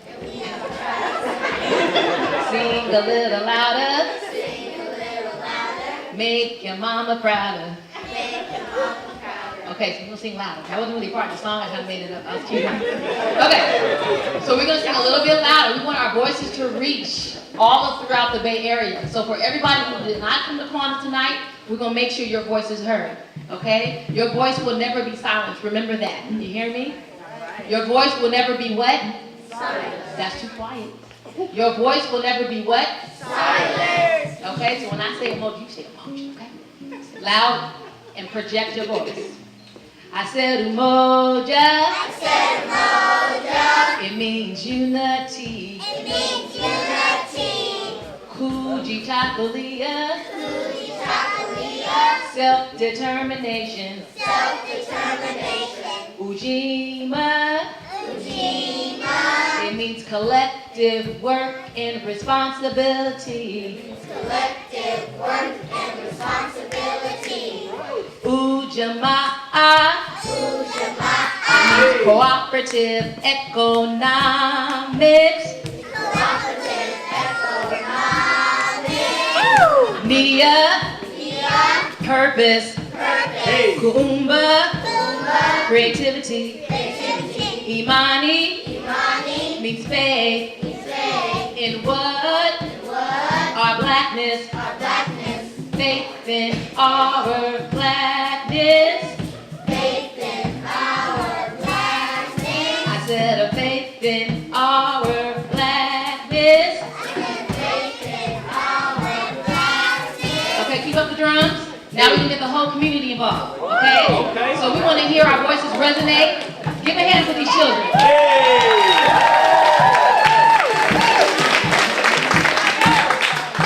Sing a little louder, make your mama prouder. Okay, so we're gonna sing louder. That wasn't really part of the song, I kind of made it up. I was cute. Okay, so we're gonna sing a little bit louder. We want our voices to reach all throughout the Bay Area. So for everybody who did not come to Kwanzaa tonight, we're gonna make sure your voice is heard, okay? Your voice will never be silenced, remember that. You hear me? Your voice will never be what? Silence. That's too quiet. Your voice will never be what? Silence. Okay, so when I say emoji, you say emoji, okay? Loud and project your voice. I said umoja. It means unity. Kujitakulia. Self-determination. Ujima. It means collective work and responsibility. Ujamaa. Means cooperative economics. Nia. Purpose. Kuumba. Creativity. Imani. Means faith. In what? Our blackness. Faith in our blackness. Now we can get the whole community involved, okay? So we want to hear our voices resonate. Give a hand for these children.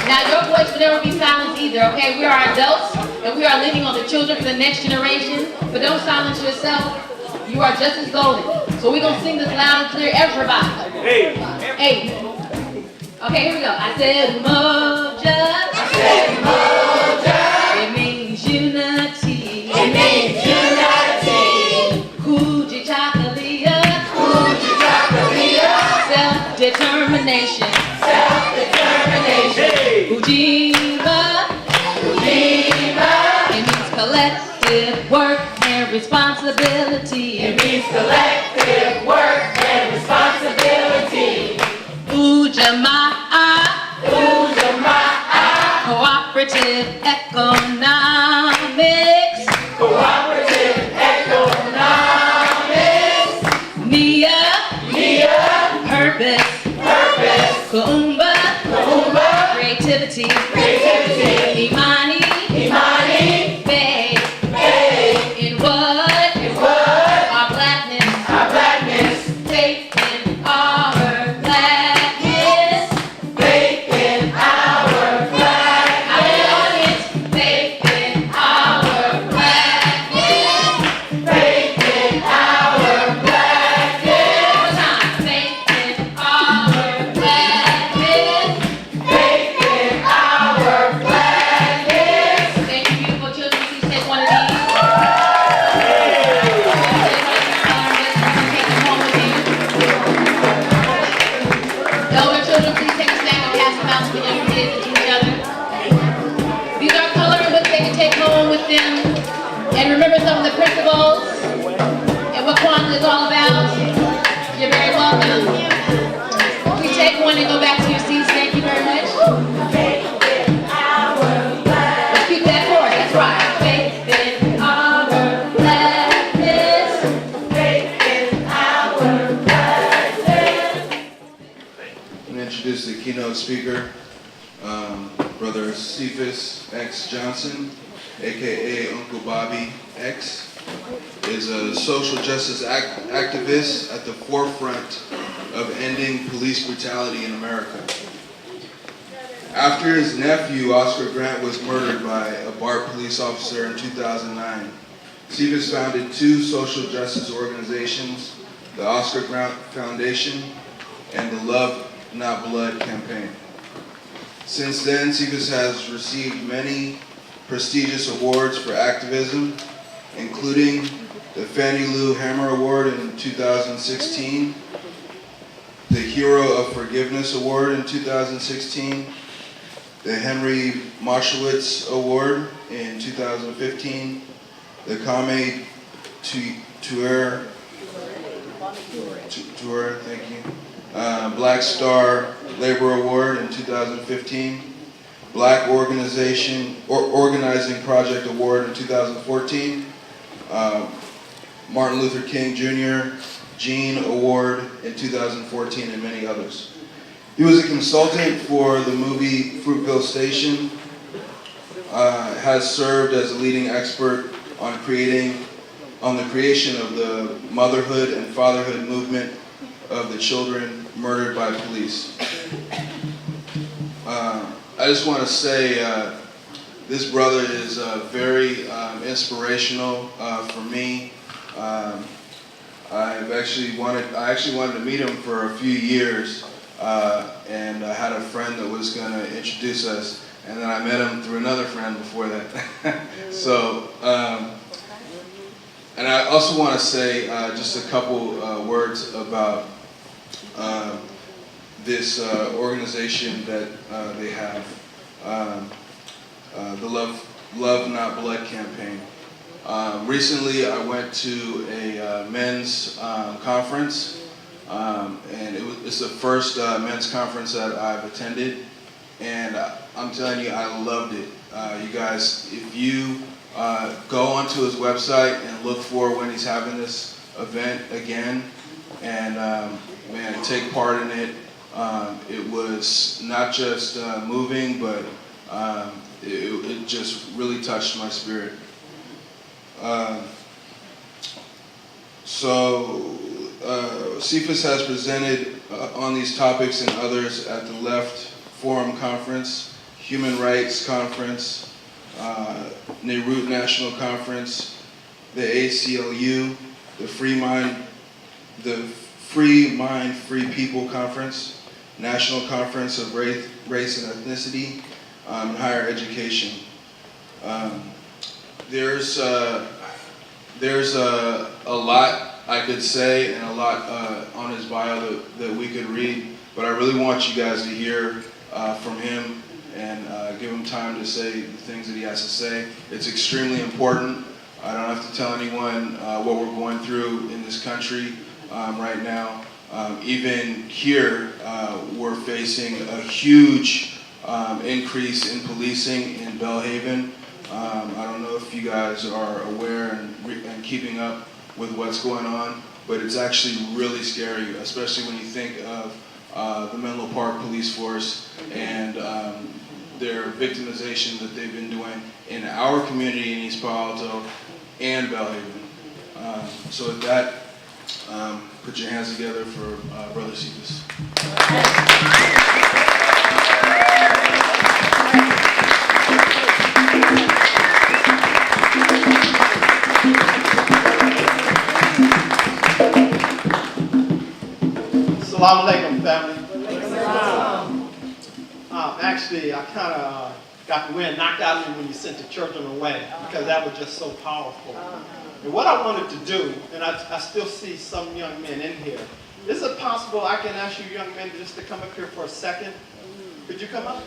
Now your voice will never be silenced either, okay? We are adults and we are leaning on the children for the next generation, but don't silence yourself. You are just as golden. So we're going to sing this loud and clear, everybody. Hey. Okay, here we go. I said Moja. I said Moja. It means unity. It means unity. Kujitakalia. Kujitakalia. Self-determination. Self-determination. Ujima. Ujima. It means collective work and responsibility. It means collective work and responsibility. Ujamaa, Ujamaa, cooperative economics, cooperative economics, Nia, Nia, purpose, purpose, Kuumba, Kuumba, creativity, creativity, Imani, Imani, faith, faith, in what, our blackness, faith in our blackness, faith in our blackness, faith in our blackness, faith in our blackness, one time, faith in our blackness, faith in our blackness. Thank you, beautiful children. Please take one of these. Elder children, please take a stack and pass them out to the younger kids and to each other. These are coloring books they can take home with them and remember some of the principles and what Kwanzaa is all about. You're very welcome. Please take one and go back to your seats. Thank you very much. Let's keep that chorus. That's right. Faith in our blackness. Faith in our blackness. I'm going to introduce the keynote speaker, Brother Cephas X. Johnson, aka Uncle Bobby X, is a social justice activist at the forefront of ending police brutality in America. After his nephew, Oscar Grant, was murdered by a BART police officer in 2009, Cephas founded two social justice organizations, the Oscar Grant Foundation and the Love Not Blood campaign. Since then, Cephas has received many prestigious awards for activism, including the Fannie Lou Hammer Award in 2016, the Hero of Forgiveness Award in 2016, the Henry Moshowitz Award in 2015, the Kame Tuer, thank you, Black Star Labor Award in 2015, Black Organizing Project Award in 2014, Martin Luther King Jr. Gene Award in 2014, and many others. He was a consultant for the movie Fruitville Station, has served as a leading expert on the creation of the motherhood and fatherhood movement of the children murdered by police. I just want to say this brother is very inspirational for me. I actually wanted to meet him for a few years, and I had a friend that was going to introduce us, and then I met him through another friend before that. So, and I also want to say just a couple words about this organization that they have, the Love Not Blood campaign. Recently, I went to a men's conference, and it's the first men's conference that I've attended, and I'm telling you, I loved it. You guys, if you go onto his website and look for when he's having this event again, and man, take part in it. It was not just moving, but it just really touched my spirit. CFIS has presented on these topics and others at the Left Forum Conference, Human Rights Conference, Beirut National Conference, the ACLU, the Free Mind, Free People Conference, National Conference of Race and Ethnicity, and Higher Education. There's a lot I could say and a lot on his bio that we could read, but I really want you guys to hear from him and give him time to say the things that he has to say. It's extremely important. I don't have to tell anyone what we're going through in this country right now. Even here, we're facing a huge increase in policing in Belhaven. I don't know if you guys are aware and keeping up with what's going on, but it's actually really scary, especially when you think of the Menlo Park Police Force and their victimization that they've been doing in our community in East Palo Alto and Belhaven. So with that, put your hands together for Brother Cephas. Assalamu alaikum, family. Actually, I kind of got the wind knocked out of me when you sent the children away, because that was just so powerful. And what I wanted to do, and I still see some young men in here, is it possible I can ask you young men just to come up here for a second? Could you come up?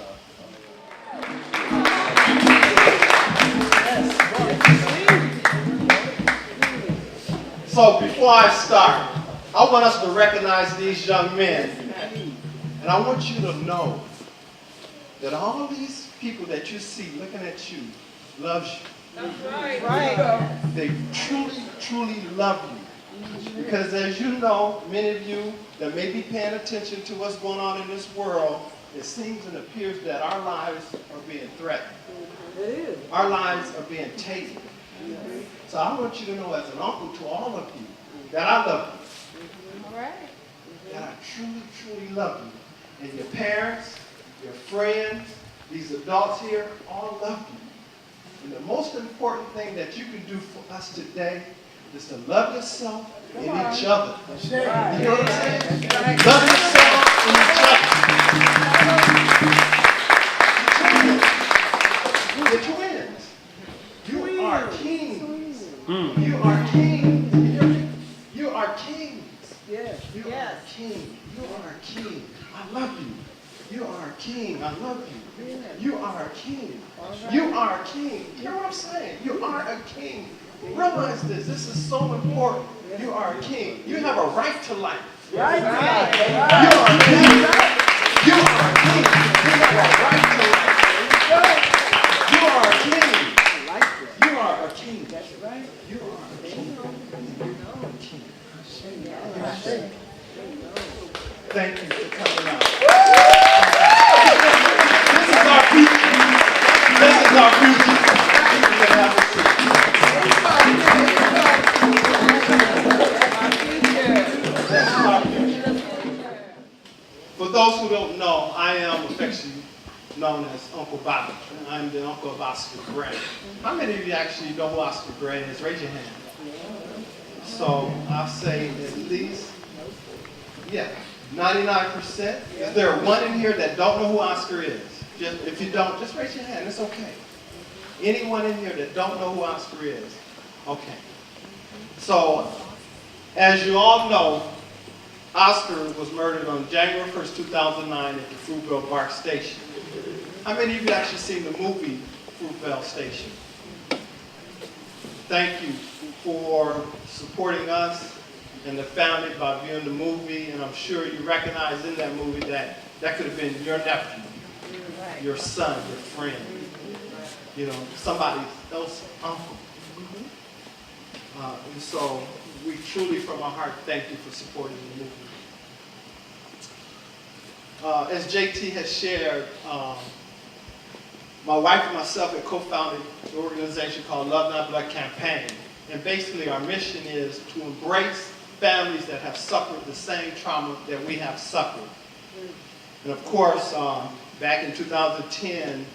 So before I start, I want us to recognize these young men. And I want you to know that all these people that you see looking at you loves you. That's right. They truly, truly love you. Because as you know, many of you that may be paying attention to what's going on in this world, it seems and appears that our lives are being threatened. Our lives are being taken. So I want you to know as an uncle to all of you that I love you. All right. That I truly, truly love you. And your parents, your friends, these adults here, all love you. And the most important thing that you can do for us today is to love yourself and each other. You know what I'm saying? Love yourself and each other. You're twins. You are kings. You are kings. You are kings. Yes. You are a king. You are a king. I love you. You are a king. I love you. You are a king. You are a king. You hear what I'm saying? You are a king. Realize this. This is so important. You are a king. You have a right to life. Right. You are a king. You are a king. You have a right to life. You are a king. You are a king. That's right. You are a king. Thank you for coming out. This is our future. This is our future. You can have a seat. This is our future. For those who don't know, I am affectionately known as Uncle Bobby. I'm the uncle of Oscar Gray. How many of you actually know who Oscar Gray is? Raise your hand. So I'll say at least, 99%. Is there one in here that don't know who Oscar is? If you don't, just raise your hand. It's okay. Anyone in here that don't know who Oscar is? Okay. So, as you all know, Oscar was murdered on January 1st, 2009 at the Fruitvale BART station. How many of you actually seen the movie Fruitvale Station? Thank you for supporting us and the family by viewing the movie, and I'm sure you recognize in that movie that could have been your nephew, your son, your friend, somebody else's uncle. And so we truly, from our heart, thank you for supporting the movie. As JT has shared, my wife and myself have co-founded an organization called Love Not Black Campaign. And basically our mission is to embrace families that have suffered the same trauma that we have suffered. And of course, back in 2010,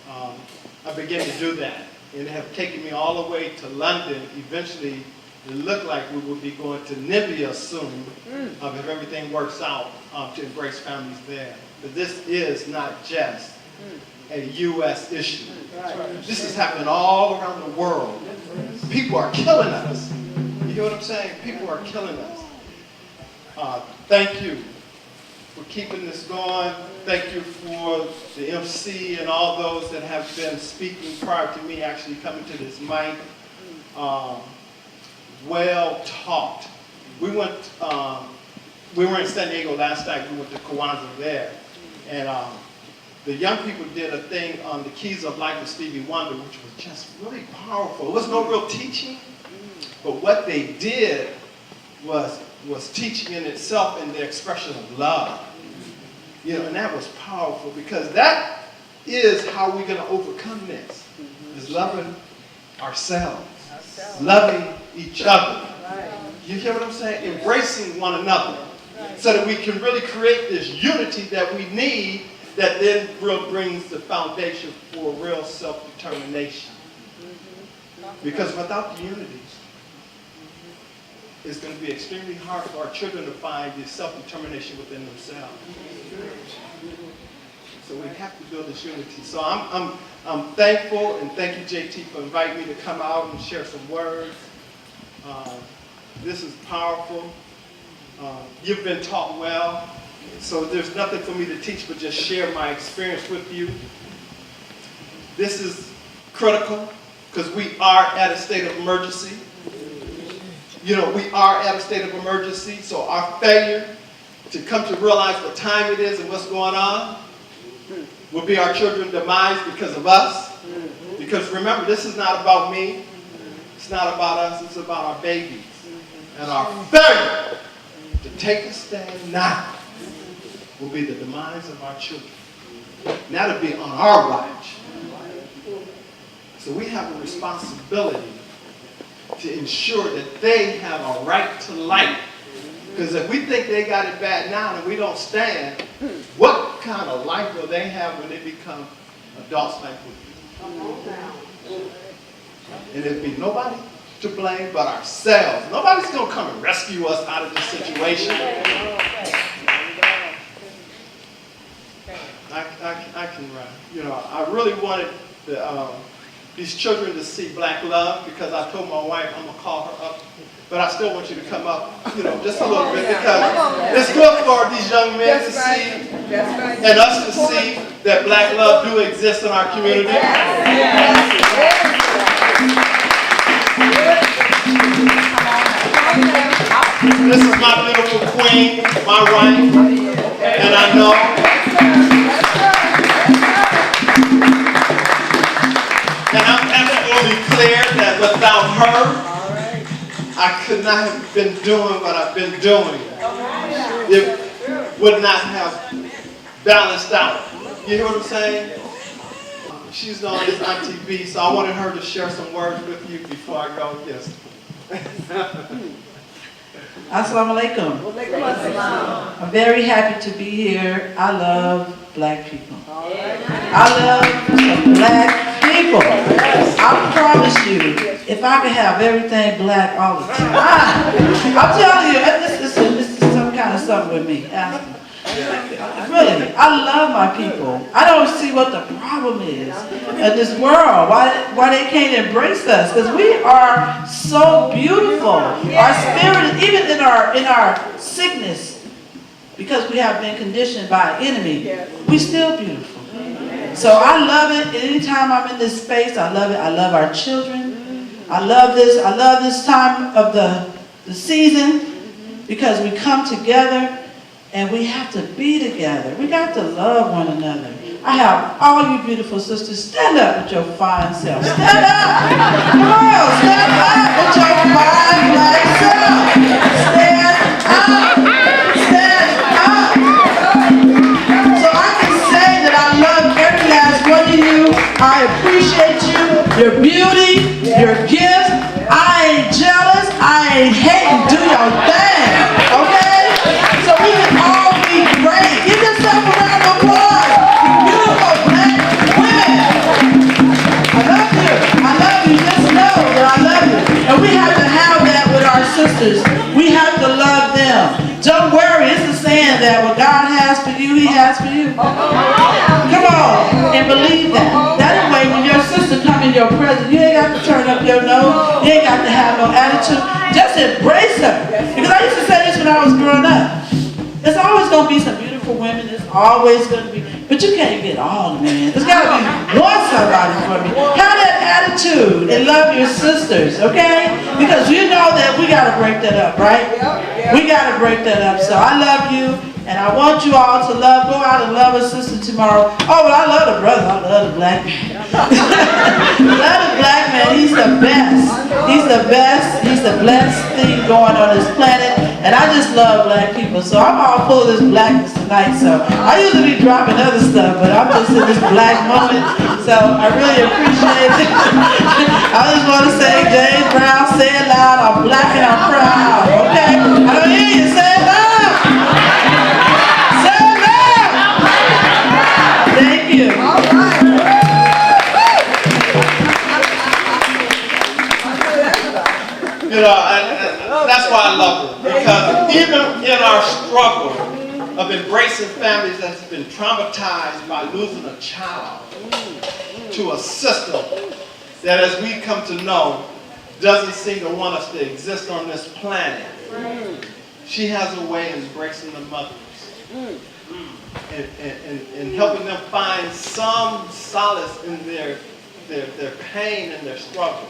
I began to do that. And it have taken me all the way to London. Eventually, it looked like we would be going to Namibia soon, if everything works out, to embrace families there. But this is not just a U.S. issue. This is happening all around the world. People are killing us. You hear what I'm saying? People are killing us. Thank you for keeping this going. Thank you for the MC and all those that have been speaking prior to me actually coming to this mic. Well taught. We were in San Diego last night. We went to Kwanzaa there. And the young people did a thing on the Keys of Life with Stevie Wonder, which was just really powerful. It was no real teaching, but what they did was teaching in itself in the expression of love. You know, and that was powerful because that is how we're going to overcome this, is loving ourselves, loving each other. You hear what I'm saying? Embracing one another so that we can really create this unity that we need that then brings the foundation for real self-determination. Because without the unity, it's going to be extremely hard for our children to find this self-determination within themselves. So we have to build this unity. So I'm thankful, and thank you, JT, for inviting me to come out and share some words. This is powerful. You've been taught well. So there's nothing for me to teach but just share my experience with you. This is critical because we are at a state of emergency. You know, we are at a state of emergency, so our failure to come to realize what time it is and what's going on will be our children's demise because of us. Because remember, this is not about me. It's not about us. It's about our babies. And our failure to take a stand now will be the demise of our children. And that'll be on our watch. So we have a responsibility to ensure that they have a right to life. Because if we think they got it bad now and we don't stand, what kind of life will they have when they become adults like we do? And it'll be nobody to blame but ourselves. Nobody's going to come and rescue us out of this situation. I can run. You know, I really wanted these children to see black love because I told my wife I'm going to call her up. But I still want you to come up, you know, just a little bit because it's good for these young men to see and us to see that black love do exist in our community. This is my beautiful queen, my wife, and I know and I'm absolutely clear that without her, I could not have been doing what I've been doing. It would not have balanced out. You hear what I'm saying? She's known as Auntie B, so I wanted her to share some words with you before I go. Yes. Assalamu alaikum. I'm very happy to be here. I love black people. I love black people. I promise you, if I could have everything black all the time, I'm telling you, this is some kind of something with me. Really, I love my people. I don't see what the problem is in this world. Why they can't embrace us? Because we are so beautiful. Our spirit, even in our sickness, because we have been conditioned by an enemy, we're still beautiful. So I love it. Anytime I'm in this space, I love it. I love our children. I love this. I love this time of the season because we come together. And we have to be together. We got to love one another. I have all you beautiful sisters, stand up with your fine self. Stand up. Come on, stand up with your fine black self. Stand up. Stand up. So I can say that I love every last one of you. your beauty, your gifts. I ain't jealous. I ain't hating. Do your thing, okay? So we can all be great. Give yourself a round of applause. Beautiful black women. I love you. I love you. Just know that I love you. And we have to have that with our sisters. We have to love them. Don't worry. It's a saying that what God has for you, He has for you. Come on. And believe that. That way, when your sister come in your presence, you ain't got to turn up your nose. You ain't got to have no attitude. Just embrace her. Because I used to say this when I was growing up. There's always going to be some beautiful women. There's always going to be. But you can't get all the men. There's got to be one somebody for me. Have that attitude and love your sisters, okay? Because you know that we got to break that up, right? We got to break that up. So I love you. And I want you all to go out and love a sister tomorrow. Oh, well, I love the brother. I love the black man. Love the black man. He's the best. He's the best. He's the blessed thing going on this planet. And I just love black people. So I'm all full of this blackness tonight. So I usually be dropping other stuff, but I'm just in this black moment. So I really appreciate it. I just want to say, James Brown, say it loud. I'm black and I'm proud. Okay? I don't hear you. Say it loud. Thank you. All right. You know, and that's why I love her. Because even in our struggle of embracing families that's been traumatized by losing a child to a system that, as we come to know, doesn't seem to want us to exist on this planet, she has a way of embracing the mothers. And helping them find some solace in their pain and their struggle.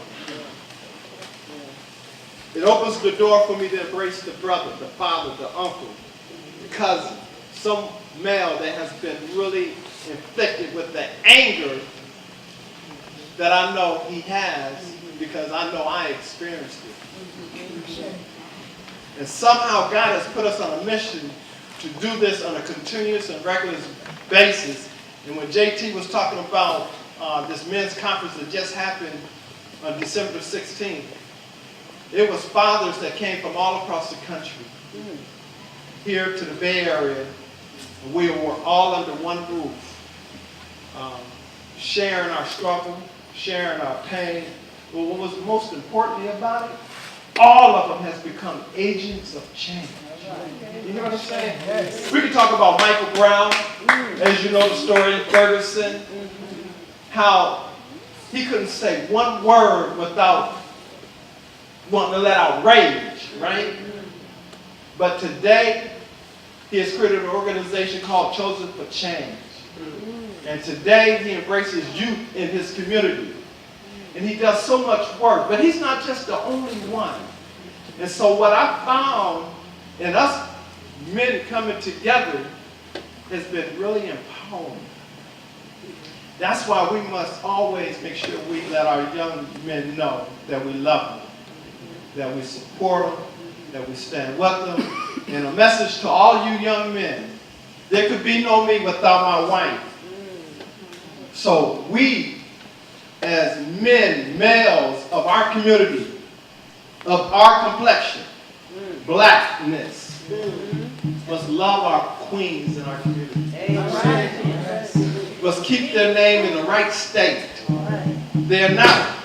It opens the door for me to embrace the brother, the father, the uncle, the cousin, some male that has been really inflicted with the anger that I know he has because I know I experienced it. And somehow God has put us on a mission to do this on a continuous and regular basis. And when JT was talking about this men's conference that just happened on December 16th, it was fathers that came from all across the country here to the Bay Area. And we were all under one roof, sharing our struggle, sharing our pain. But what was most importantly about it, all of them has become agents of change. You know what I'm saying? We can talk about Michael Brown, as you know the story in Ferguson, how he couldn't say one word without wanting to let out rage, right? But today, he has created an organization called Chosen for Change. And today, he embraces youth in his community. And he does so much work, but he's not just the only one. And so what I found in us men coming together has been really empowering. That's why we must always make sure we let our young men know that we love them, that we support them, that we stand with them. And a message to all you young men, there could be no me without my wife. So we, as men, males of our community, of our complexion, blackness, must love our queens in our community. Must keep their name in the right state. They are not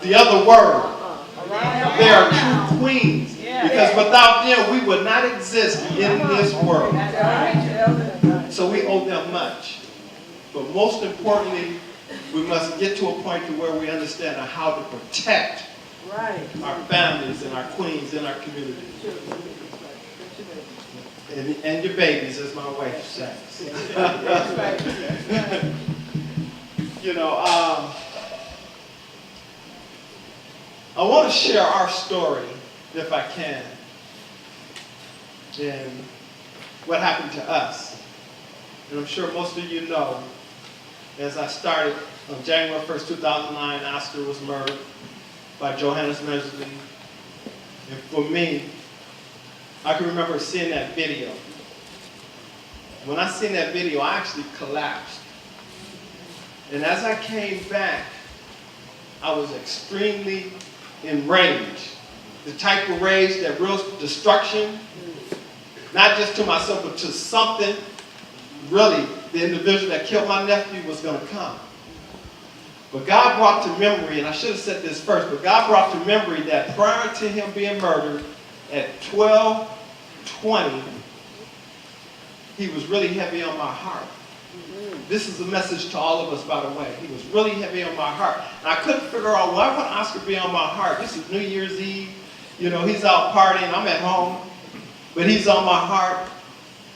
the other word. They are true queens. Because without them, we would not exist in this world. So we owe them much. But most importantly, we must get to a point to where we understand how to protect our families and our queens in our community. And your babies, as my wife says. You know, I want to share our story, if I can, and what happened to us. And I'm sure most of you know, as I started on January 1st, 2009, Oscar was murdered by Johannes Mesley. And for me, I can remember seeing that video. When I seen that video, I actually collapsed. And as I came back I was extremely enraged. The type of rage that real destruction, not just to myself, but to something, really, the individual that killed my nephew was going to come. But God brought to memory, and I should have said this first, but God brought to memory that prior to him being murdered at 12:20, he was really heavy on my heart. This is a message to all of us, by the way. He was really heavy on my heart. And I couldn't figure out, why would Oscar be on my heart? This is New Year's Eve. You know, he's out partying. I'm at home. But he's on my heart.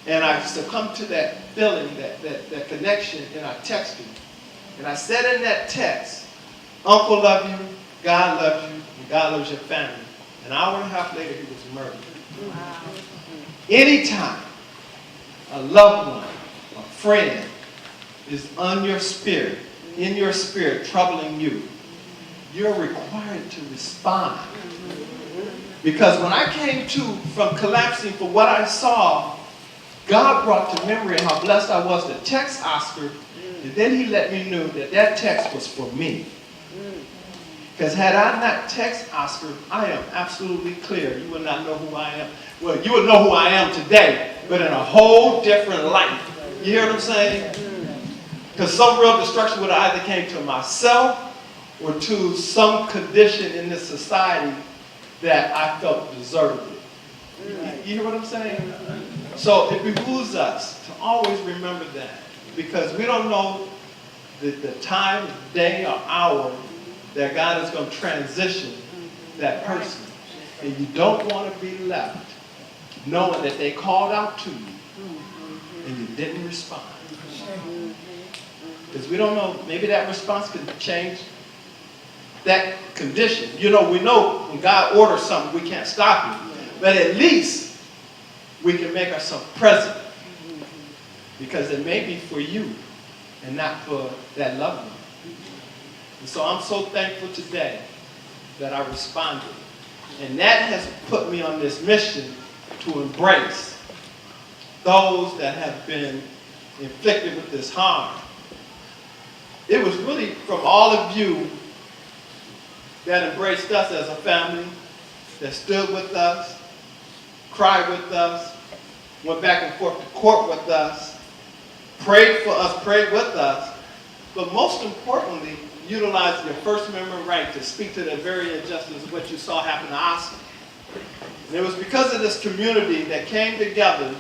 And I succumbed to that feeling, that connection, and I texted him. And I said in that text, Uncle loves you, God loves you, and God loves your family. An hour and a half later, he was murdered. Wow. Anytime a loved one, a friend, is on your spirit, in your spirit, troubling you, you're required to respond. Because when I came to from collapsing for what I saw, God brought to memory how blessed I was to text Oscar, and then he let me know that that text was for me. Because had I not texted Oscar, I am absolutely clear, you would not know who I am. Well, you would know who I am today, but in a whole different light. You hear what I'm saying? Because some real destruction would have either came to myself or to some condition in this society that I felt deserved it. You hear what I'm saying? So it behooves us to always remember that, because we don't know the time, day, or hour that God is going to transition that person. And you don't want to be left knowing that they called out to you and you didn't respond. Because we don't know, maybe that response can change that condition. You know, we know when God orders something, we can't stop it. But at least we can make ourselves present. Because it may be for you and not for that loved one. And so I'm so thankful today that I responded. And that has put me on this mission to embrace those that have been inflicted with this harm. It was really from all of you that embraced us as a family, that stood with us, cried with us, went back and forth to court with us, prayed for us, prayed with us, but most importantly, utilized your First Amendment right to speak to the very injustice of what you saw happen to Oscar. And it was because of this community that came together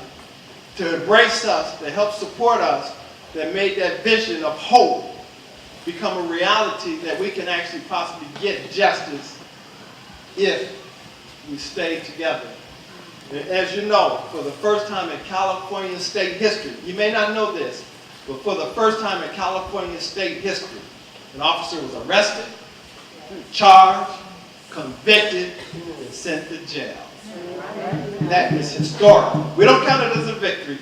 to embrace us, to help support us, that made that vision of hope become a reality, that we can actually possibly get justice if we stay together. And as you know, for the first time in California state history, you may not know this, but for the first time in California state history, an officer was arrested, charged, convicted, and sent to jail. That is historical. We don't count it as a victory,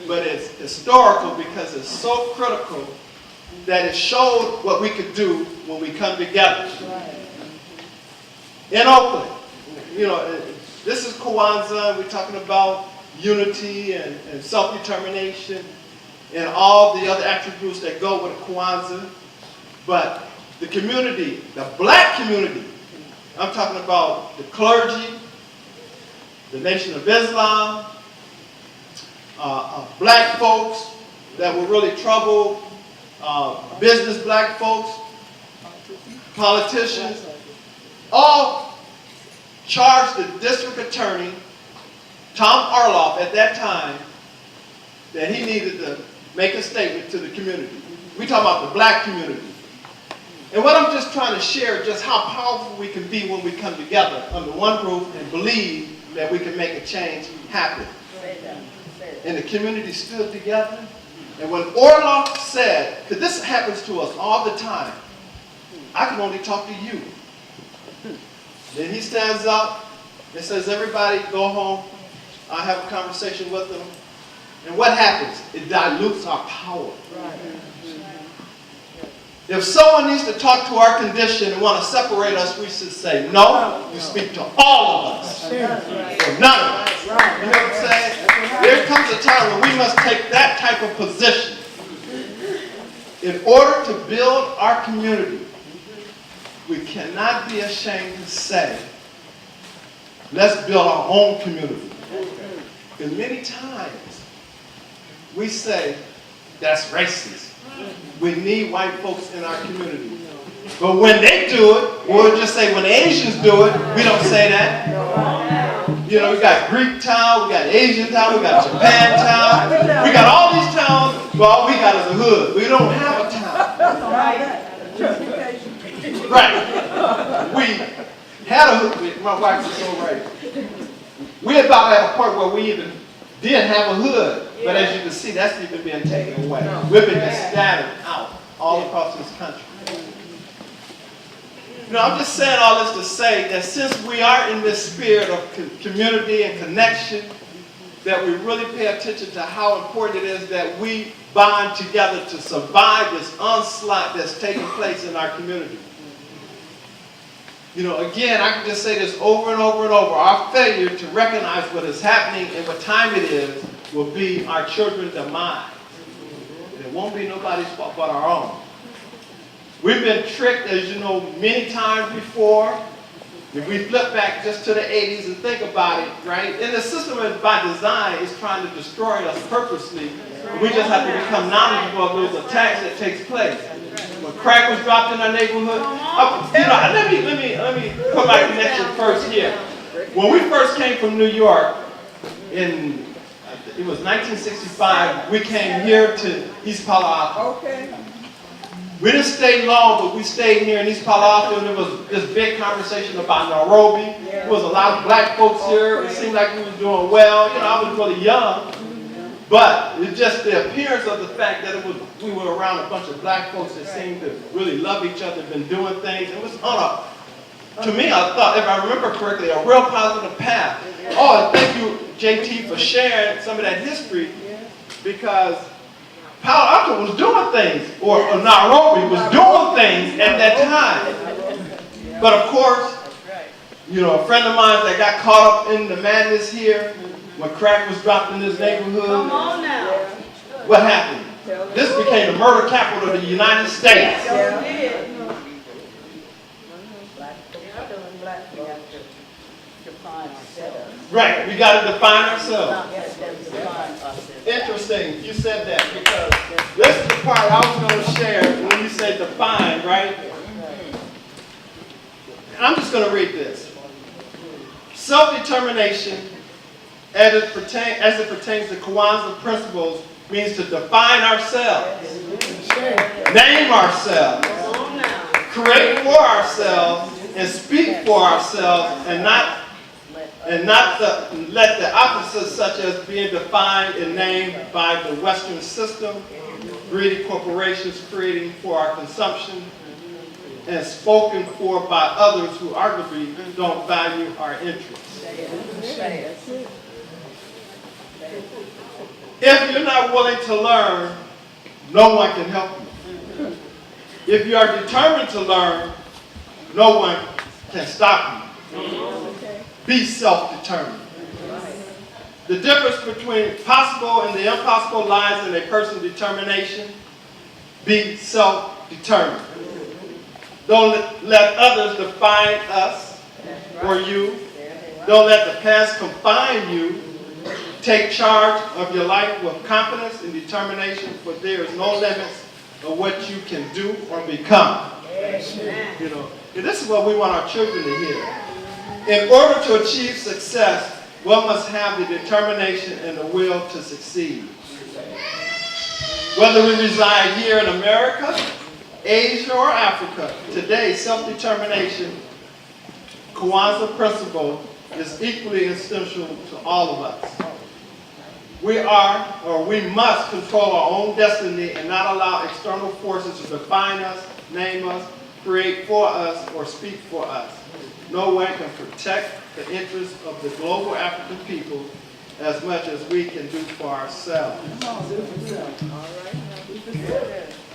but it's historical because it's so critical that it showed what we could do when we come together. In Oakland, you know, this is Kwanzaa, we're talking about unity and self-determination and all the other attributes that go with Kwanzaa. But the community, the black community, I'm talking about the clergy, the Nation of Islam, black folks that were really troubled, business black folks, politicians, all charged the district attorney, Tom Arloff, at that time, that he needed to make a statement to the community. We talk about the black community. And what I'm just trying to share is just how powerful we can be when we come together under one roof and believe that we can make a change happen. And the community stood together. And when Orloff said, because this happens to us all the time, I can only talk to you. Then he stands up and says, everybody go home. I have a conversation with them. And what happens? It dilutes our power. If someone needs to talk to our condition and want to separate us, we should say, no, you speak to all of us, or none of us. You know what I'm saying? There comes a time when we must take that type of position in order to build our community. we cannot be ashamed to say, let's build our own community. Because many times we say, that's racist. We need white folks in our community. But when they do it, we'll just say when the Asians do it, we don't say that. You know, we got Greek town, we got Asian town, we got Japan town. We got all these towns, but all we got is a hood. We don't have a town. Right. We had a hood. My wife is so right. We're about at a point where we even did have a hood. But as you can see, that's even being taken away. We've been just scattered out all across this country. You know, I'm just saying all this to say that since we are in this spirit of community and connection, that we really pay attention to how important it is that we bond together to survive this onslaught that's taking place in our community. You know, again, I can just say this over and over and over. Our failure to recognize what is happening and what time it is will be our children's demise. It won't be nobody's fault but our own. We've been tricked, as you know, many times before. If we flip back just to the 80s and think about it, right? And the system by design is trying to destroy us purposely. We just have to become knowledgeable of those attacks that takes place. When crack was dropped in our neighborhood, let me put my connection first here. When we first came from New York it was 1965, we came here to East Palo Alto. Okay. We didn't stay long, but we stayed here in East Palo Alto, and there was this big conversation about Nairobi. There was a lot of black folks here. It seemed like we were doing well. You know, I was really young. But it's just the appearance of the fact that we were around a bunch of black folks that seemed to really love each other, been doing things. It was on to me, I thought, if I remember correctly, a real positive path. Oh, and thank you, JT, for sharing some of that history, because Palo Alto was doing things, or Nairobi was doing things at that time. But of course, you know, a friend of mine that got caught up in the madness here, when crack was dropped in this neighborhood. Come on now. What happened? This became the murder capital of the United States. Right, we got to define ourselves. Interesting, you said that, because this is the part I was going to share when you said define, right? I'm just going to read this. Self-determination, as it pertains to Kwanzaa principles, means to define ourselves, name ourselves, create for ourselves, and speak for ourselves, and not let the opposites, such as being defined and named by the Western system, greedy corporations creating for our consumption, and spoken for by others who arguably don't value our interests. If you're not willing to learn, no one can help you. If you are determined to learn, no one can stop you. Be self-determined. The difference between possible and the impossible lies in a person's determination. Be self-determined. Don't let others define us or you. Don't let the past confine you. Take charge of your life with confidence and determination, for there is no limits of what you can do or become. You know, and this is what we want our children to hear. In order to achieve success, one must have the determination and the will to succeed. Whether we reside here in America, Asia, or Africa, today self-determination, Kwanzaa principle, is equally essential to all of us. We must control our own destiny and not allow external forces to define us, name us, create for us, or speak for us. No one can protect the interests of the global African people as much as we can do for ourselves.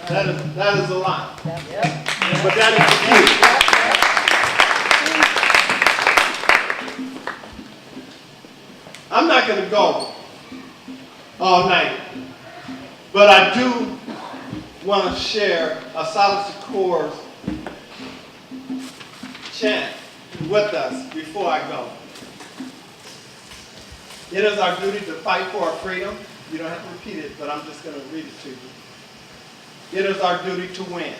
That is a lot. But that is the key. I'm not going to go all night, but I do want to share a solid course chant with us before I go. It is our duty to fight for our freedom. You don't have to repeat it, but I'm just going to read it to you. It is our duty to win.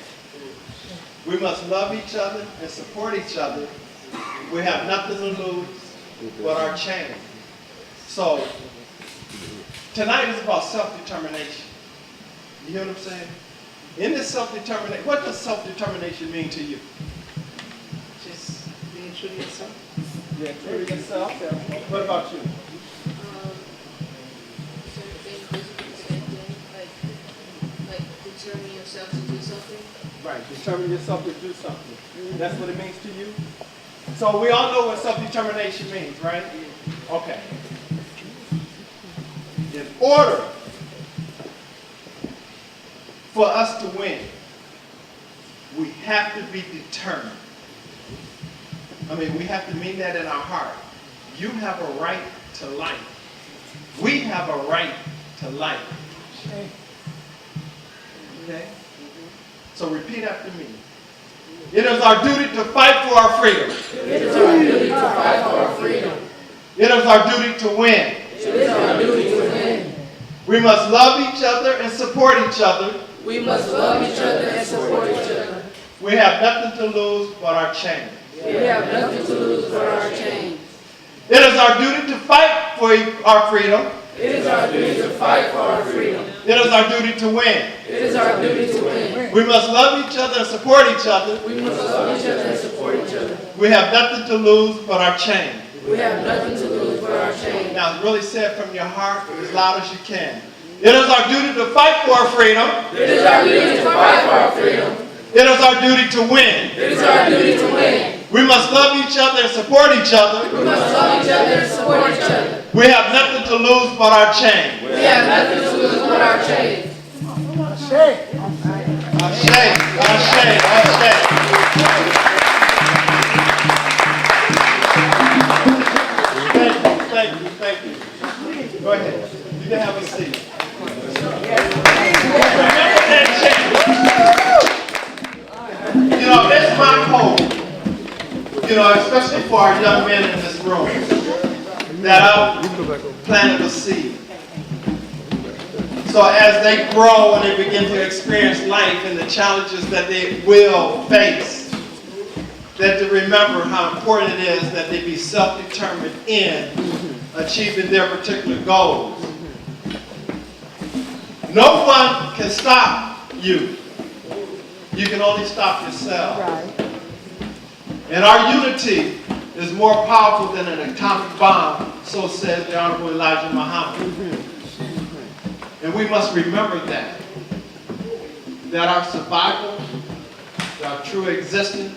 We must love each other and support each other. We have nothing to lose but our change. So, tonight is about self-determination. You hear what I'm saying? In this self-determination, what does self-determination mean to you? Just being true to yourself. Yeah, true to yourself. What about you? Like determine yourself to do something. Right, determine yourself to do something. That's what it means to you? So we all know what self-determination means, right? Okay. In order for us to win, we have to be determined. I mean, we have to mean that in our heart. You have a right to life. We have a right to life. Okay? So repeat after me. It is our duty to fight for our freedom. It is our duty to fight for our freedom. It is our duty to win. It is our duty to win. We must love each other and support each other. We must love each other and support each other. We have nothing to lose but our change. We have nothing to lose but our change. It is our duty to fight for our freedom. It is our duty to fight for our freedom. It is our duty to win. It is our duty to win. We must love each other and support each other. We must love each other and support each other. We have nothing to lose but our change. We have nothing to lose but our change. Now, really say it from your heart as loud as you can. It is our duty to fight for our freedom. It is our duty to fight for our freedom. It is our duty to win. It is our duty to win. We must love each other and support each other. We must love each other and support each other. We have nothing to lose but our change. We have nothing to lose but our change. Ashe, ashe, ashe. Thank you. Go ahead. You can have a seat. Remember that change. You know, that's my hope. You know, especially for our young men in this room, that I've planted a seed. So as they grow and they begin to experience life and the challenges that they will face, that to remember how important it is that they be self-determined in achieving their particular goals. No one can stop you. You can only stop yourself. And our unity is more powerful than an atomic bomb, so says the Honorable Elijah Muhammad. And we must remember that our survival, that our true existence,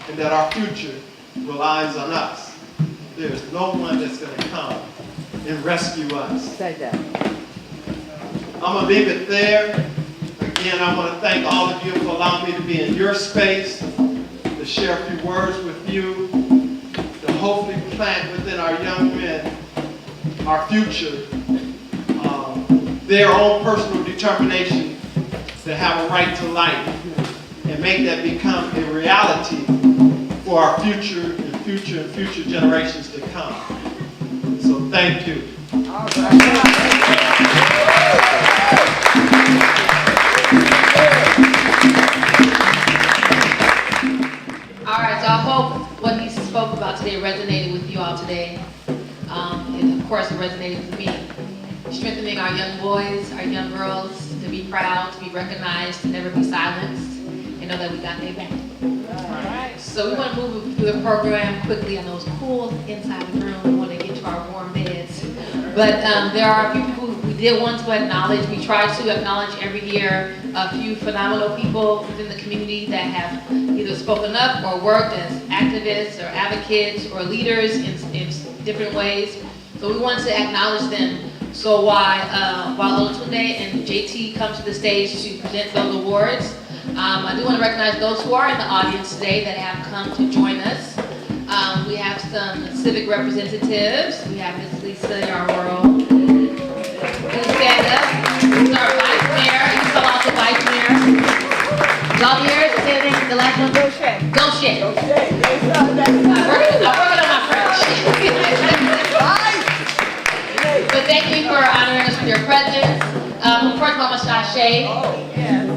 and that our future relies on us. There's no one that's going to come and rescue us. Say that. I'm going to leave it there. Again, I want to thank all of you for allowing me to be in your space, to share a few words with you, to hopefully plant within our young men our future, their own personal determination to have a right to life, and make that become a reality for our future generations to come. So thank you. All right, so I hope what he spoke about today resonated with you all today. And of course, it resonated with me. Strengthening our young boys, our young girls to be proud, to be recognized, to never be silenced, and know that we got their back. So we want to move through the program quickly. I know it's cool inside the room. We want to get to our warm beds. But there are a few people we did want to acknowledge. We try to acknowledge every year a few phenomenal people within the community that have either spoken up or worked as activists or advocates or leaders in different ways. So we want to acknowledge them. So while Olatunde and JT come to the stage to present those awards, I do want to recognize those who are in the audience today that have come to join us. We have some civic representatives. We have Ms. Lisa Yarworld. Please stand up. This is our vice mayor. You saw also vice mayor. Y'all here? Standing. the last one? Gaucher. Gaucher. Gaucher. Yes, sir. I'm working on my French. But thank you for honoring us with your presence. Of course, Mama Sashay.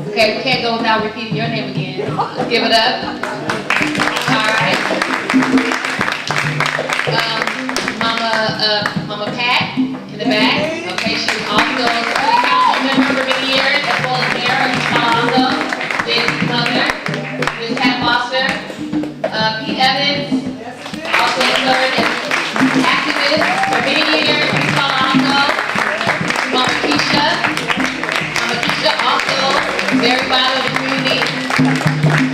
Okay, we can't go without repeating your name again. Let's give it up. All right. Mama Pat in the back. Okay, she was also a city council member for many years, as well as mayor of Palo Alto. Daisy Mother, Ms. Pat Foster, Pete Evans, also served as activist for many years in Palo Alto. Mama Keisha also very vital in the community.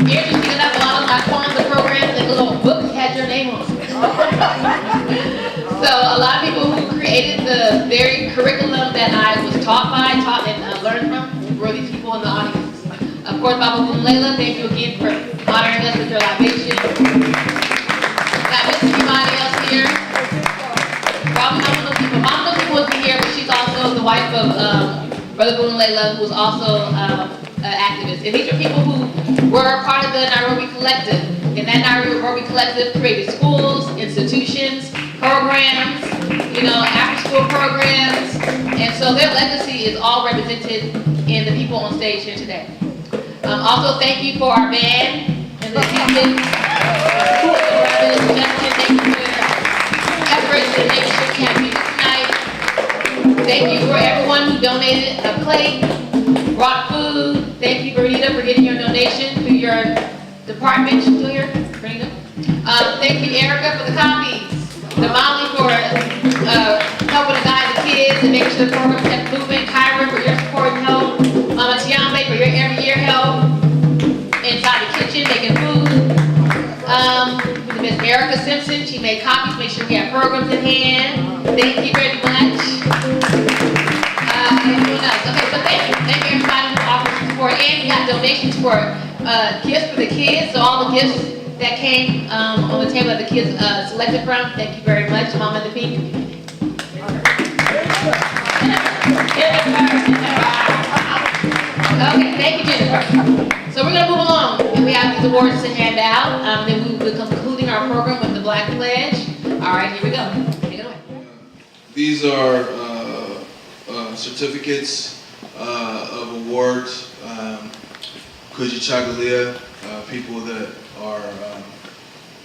Interesting enough, a lot of my Kwanzaa programs, like a little book had your name on it. So a lot of people who created the very curriculum that I was taught and learned from were these people in the audience. Of course, Baba Boom Layla, thank you again for honoring us with your libation. Not missing anybody else here. Probably not one of those people. Mom knows who wasn't here, but she's also the wife of Brother Boom Layla, who was also an activist. And these are people who were part of the Nairobi Collective. And that Nairobi Collective created schools, institutions, programs, after-school programs. And so their legacy is all represented in the people on stage here today. Also, thank you for our band and the attendance. Ladies and gentlemen, thank you for your efforts in making sure we have music tonight. Thank you for everyone who donated a plate, brought food. Thank you, Bernita, for getting your donation through your department. She's still here, Bernita. Thank you, Erica, for the copies. The Molly for helping to guide the kids and making sure the program kept moving. Kyra for your support and help. Mama Tiambe for your every year help inside the kitchen making food. Miss Erica Simpson, she made copies, make sure we have programs in hand. Thank you very much. Anyone else? Okay, so thank you everybody who offered support, and we got donations for gifts for the kids. So all the gifts that came on the table that the kids selected from. Thank you very much, Mama in the pink. Okay, thank you, Jennifer. So we're going to move along, and we have these awards to hand out. Then we will be concluding our program with the Black Pledge. All right, here we go. Take it away. These are certificates of awards. Kuji Chagalia, people that are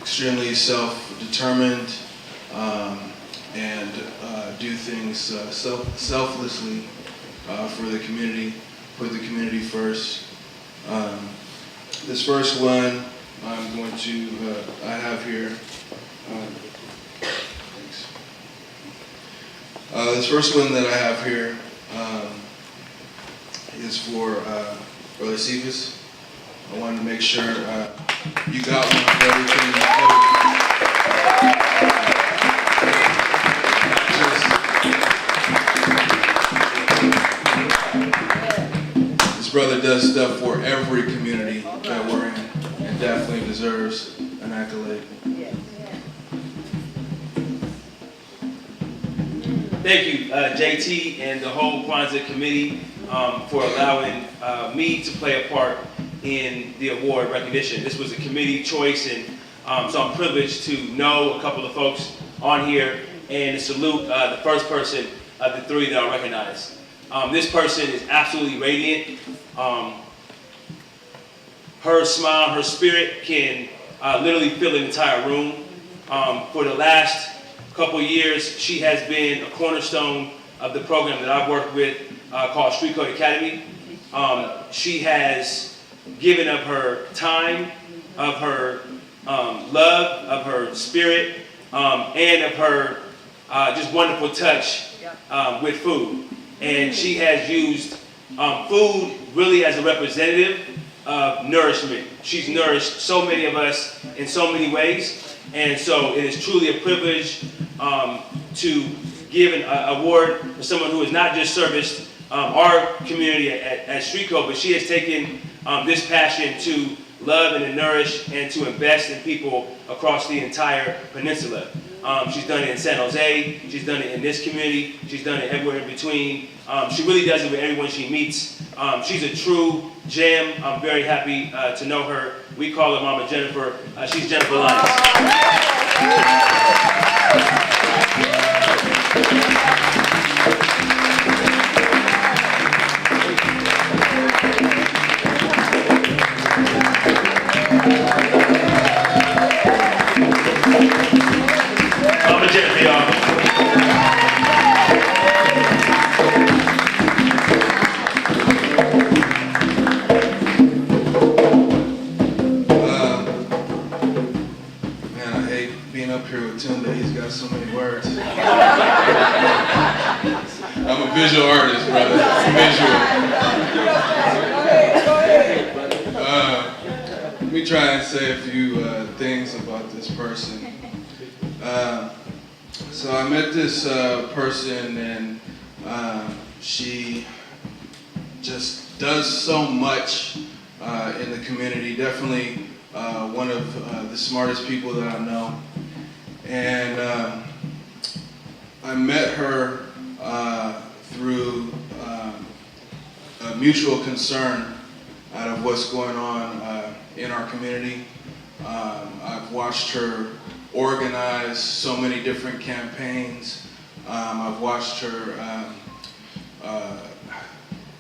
extremely self-determined and do things selflessly for the community, put the community first. This first one I'm going to, I have here. Thanks. This first one that I have here is for Brother Cephas. I wanted to make sure you got one of everything. This brother does stuff for every community that we're in, and definitely deserves an accolade. Thank you, JT and the whole Kwanzaa committee for allowing me to play a part in the award recognition. This was a committee choice, and so I'm privileged to know a couple of folks on here and to salute the first person of the three that I recognize. This person is absolutely radiant. Her smile, her spirit can literally fill an entire room. For the last couple years, she has been a cornerstone of the program that I've worked with called Street Code Academy. She has given of her time, of her love, of her spirit, and of her just wonderful touch with food. And she has used food really as a representative of nourishment. She's nourished so many of us in so many ways. And so it is truly a privilege to give an award for someone who has not just serviced our community at Street Code, but she has taken this passion to love and to nourish and to invest in people across the entire peninsula. She's done it in San Jose. She's done it in this community. She's done it everywhere in between. She really does it with everyone she meets. She's a true gem. I'm very happy to know her. We call her Mama Jennifer. She's Jennifer Lyons. Mama Jennifer, y'all. Man, I hate being up here with Tunde. He's got so many words. I'm a visual artist, brother. Visual. Let me try and say a few things about this person. So I met this person, and she just does so much in the community. Definitely one of the smartest people that I know. And I met her through a mutual concern out of what's going on in our community. I've watched her organize so many different campaigns. I've watched her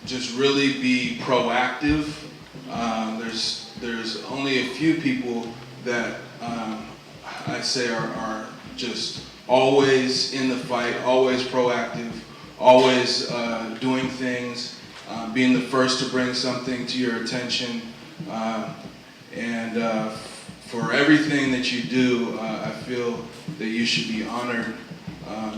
just really be proactive. There's only a few people that I say are just always in the fight, always proactive, always doing things, being the first to bring something to your attention, and for everything that you do, I feel that you should be honored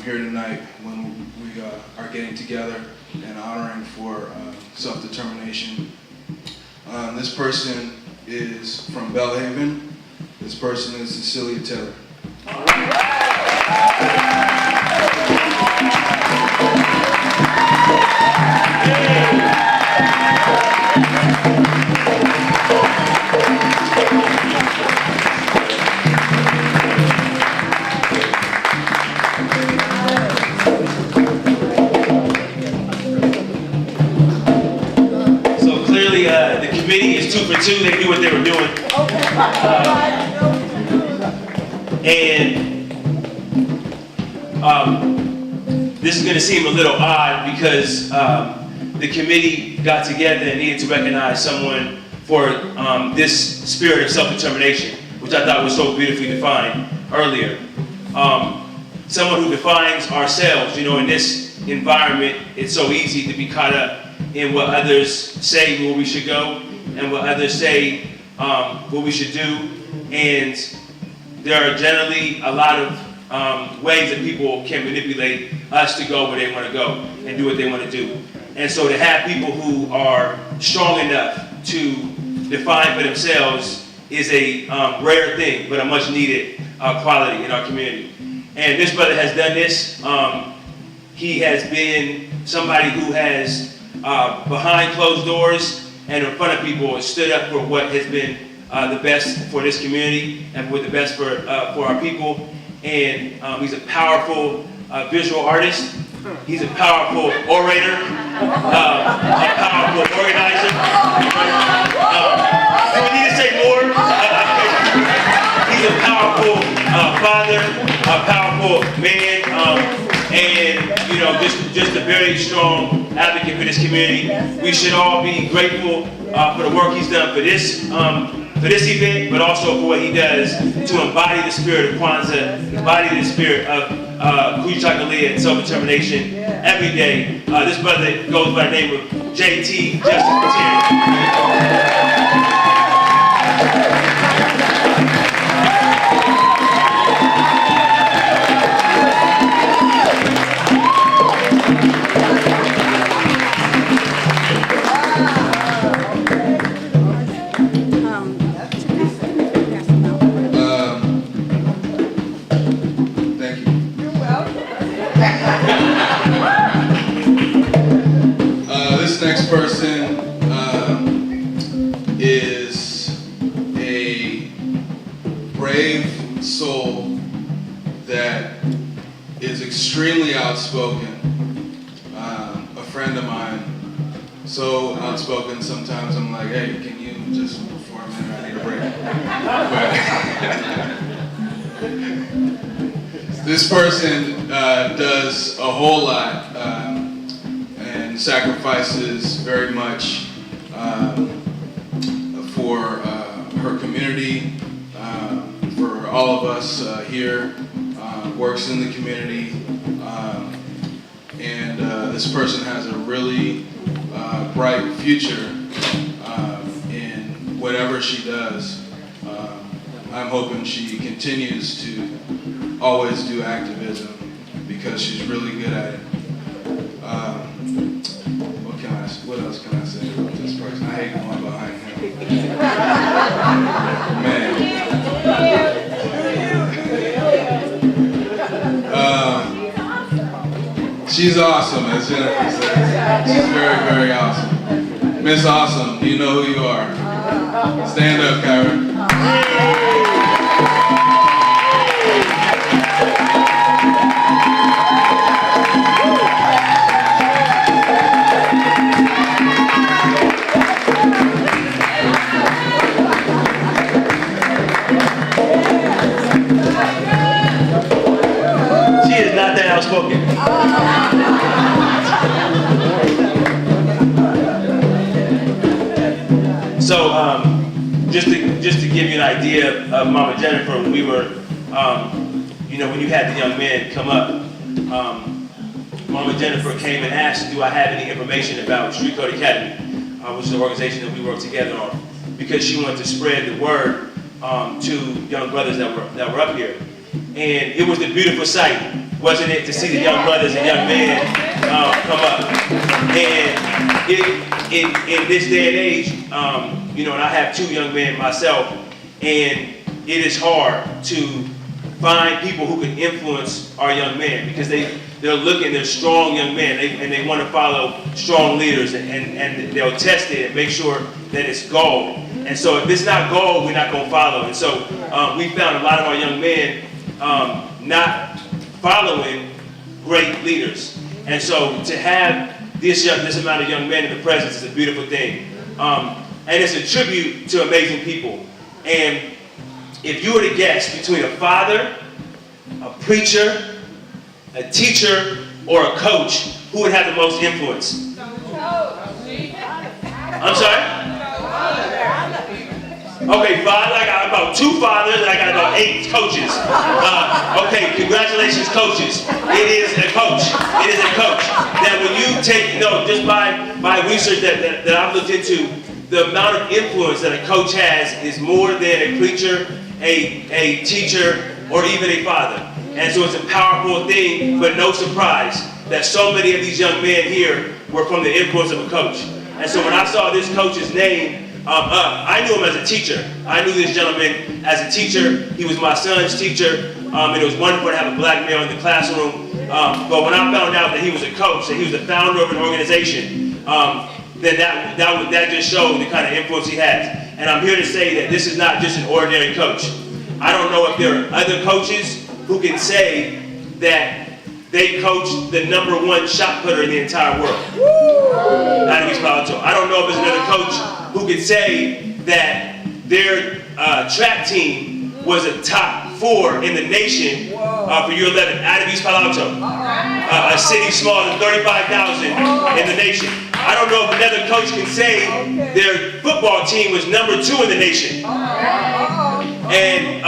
here tonight when we are getting together and honoring for self-determination. This person is from Belhaven. This person is Cecilia Taylor. So clearly, the committee is 2 for 2. They knew what they were doing. And this is going to seem a little odd because the committee got together and needed to recognize someone for this spirit of self-determination, which I thought was so beautifully defined earlier. Someone who defines ourselves. You know, in this environment, it's so easy to be caught up in what others say where we should go and what others say what we should do. And there are generally a lot of ways that people can manipulate us to go where they want to go and do what they want to do. And so to have people who are strong enough to define for themselves is a rare thing, but a much needed quality in our community. And this brother has done this. He has been somebody who has, behind closed doors and in front of people, stood up for what has been the best for this community and for the best for our people. And he's a powerful visual artist. He's a powerful orator, a powerful organizer. Do we need to say more? He's a powerful father, a powerful man, and you know, just a very strong advocate for this community. We should all be grateful for the work he's done for this event, but also for what he does to embody the spirit of Kwanzaa, embody the spirit of Kujitakulia and self-determination every day. This brother goes by the name of JT, Justice Material. This next person extremely outspoken. A friend of mine, so outspoken sometimes I'm like, hey, can you just for a minute, I need a break. But this person does a whole lot and sacrifices very much for her community, for all of us here, works in the community, and this person has a really bright future in whatever she does. I'm hoping she continues to always do activism because she's really good at it. What else can I say about this person? I hate going behind him. Man. She's awesome, as Jennifer says. She's very, very awesome. Miss Awesome, you know who you are. Stand up, Kyra. She is not that outspoken. So, just to give you an idea of Mama Jennifer, when we were, when you had the young men come up, Mama Jennifer came and asked, do I have any information about Street Code Academy, which is an organization that we work together on, because she wanted to spread the word to young brothers that were up here. And it was a beautiful sight, wasn't it, to see the young brothers and young men come up. And in this day and age, and I have 2 young men myself, and it is hard to find people who can influence our young men because they're strong young men, and they want to follow strong leaders, and they'll test it and make sure that it's gold. And so if it's not gold, we're not going to follow. And so we found a lot of our young men not following great leaders. And so to have this amount of young men in the presence is a beautiful thing. And it's a tribute to amazing people. And if you were to guess between a father, a preacher, a teacher, or a coach, who would have the most influence? I'm sorry? Okay, father, I got about 2 fathers, and I got about 8 coaches. Okay, congratulations, coaches. It is a coach. It is a coach. That when you take, just by research that I've looked into, the amount of influence that a coach has is more than a preacher, a teacher, or even a father. And so it's a powerful thing, but no surprise that so many of these young men here were from the influence of a coach. And so when I saw this coach's name I knew him as a teacher. I knew this gentleman as a teacher. He was my son's teacher, and it was wonderful to have a black male in the classroom. But when I found out that he was a coach, that he was the founder of an organization, then that just showed the kind of influence he has. And I'm here to say that this is not just an ordinary coach. I don't know if there are other coaches who can say that they coach the #1 shot putter in the entire world. Out of East Palo Alto. I don't know if there's another coach who could say that their track team was a top 4 in the nation for U11 out of East Palo Alto. A city smaller than 35,000 in the nation. I don't know if another coach can say their football team was #2 in the nation. And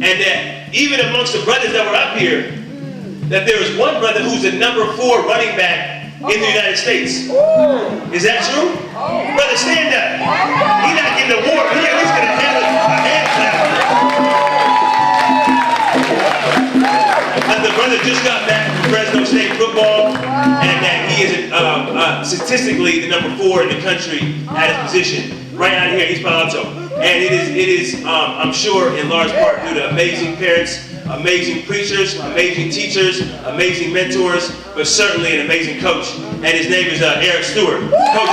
that even amongst the brothers that were up here, that there was one brother who's the #4 running back in the United States. Is that true? Brother, stand up. He's not getting an award. He at least gonna have a hand clap. The brother just got back from Fresno State football, and that he is statistically the #4 in the country at his position, right out here in East Palo Alto. And it is I'm sure, in large part due to amazing parents, amazing preachers, amazing teachers, amazing mentors, but certainly an amazing coach. And his name is Eric Stewart. Coach.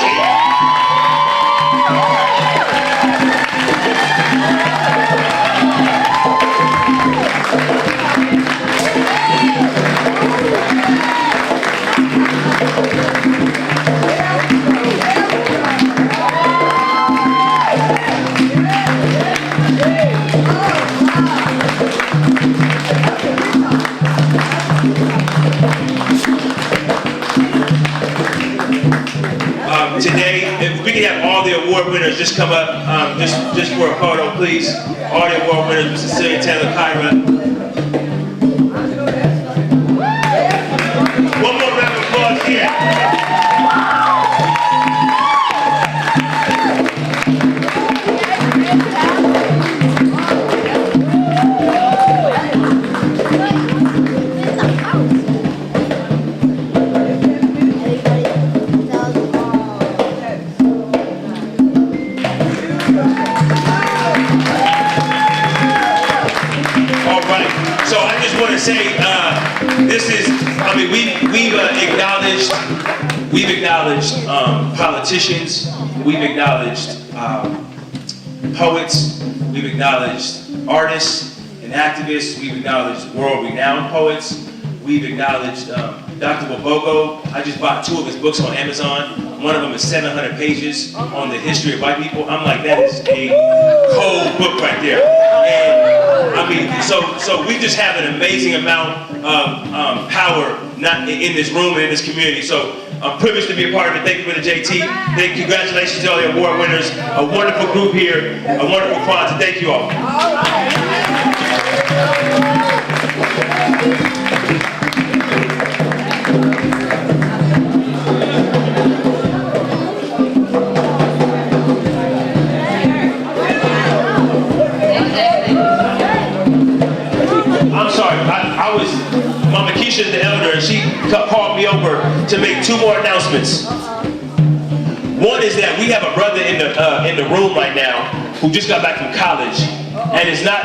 the award winners just come up, just for a photo, please. All the award winners, Mr. Cecilia Taylor Kyra. One more round of applause here. So I just want to say, this is, I mean, we've acknowledged politicians, we've acknowledged poets, we've acknowledged artists and activists, we've acknowledged world-renowned poets, we've acknowledged Dr. Wabogo. I just bought 2 of his books on Amazon. One of them is 700 pages on the history of white people. I'm like, that is a cold book right there. And I mean, so we just have an amazing amount of power not in this room and in this community. So I'm privileged to be a part of it. Thank you for the JT. Congratulations to all the award winners. A wonderful group here. A wonderful Kwanzaa. Thank you all. I'm sorry, Mama Keisha's the elder, and she called me over to make 2 more announcements. One is that we have a brother in the room right now who just got back from college, and it's not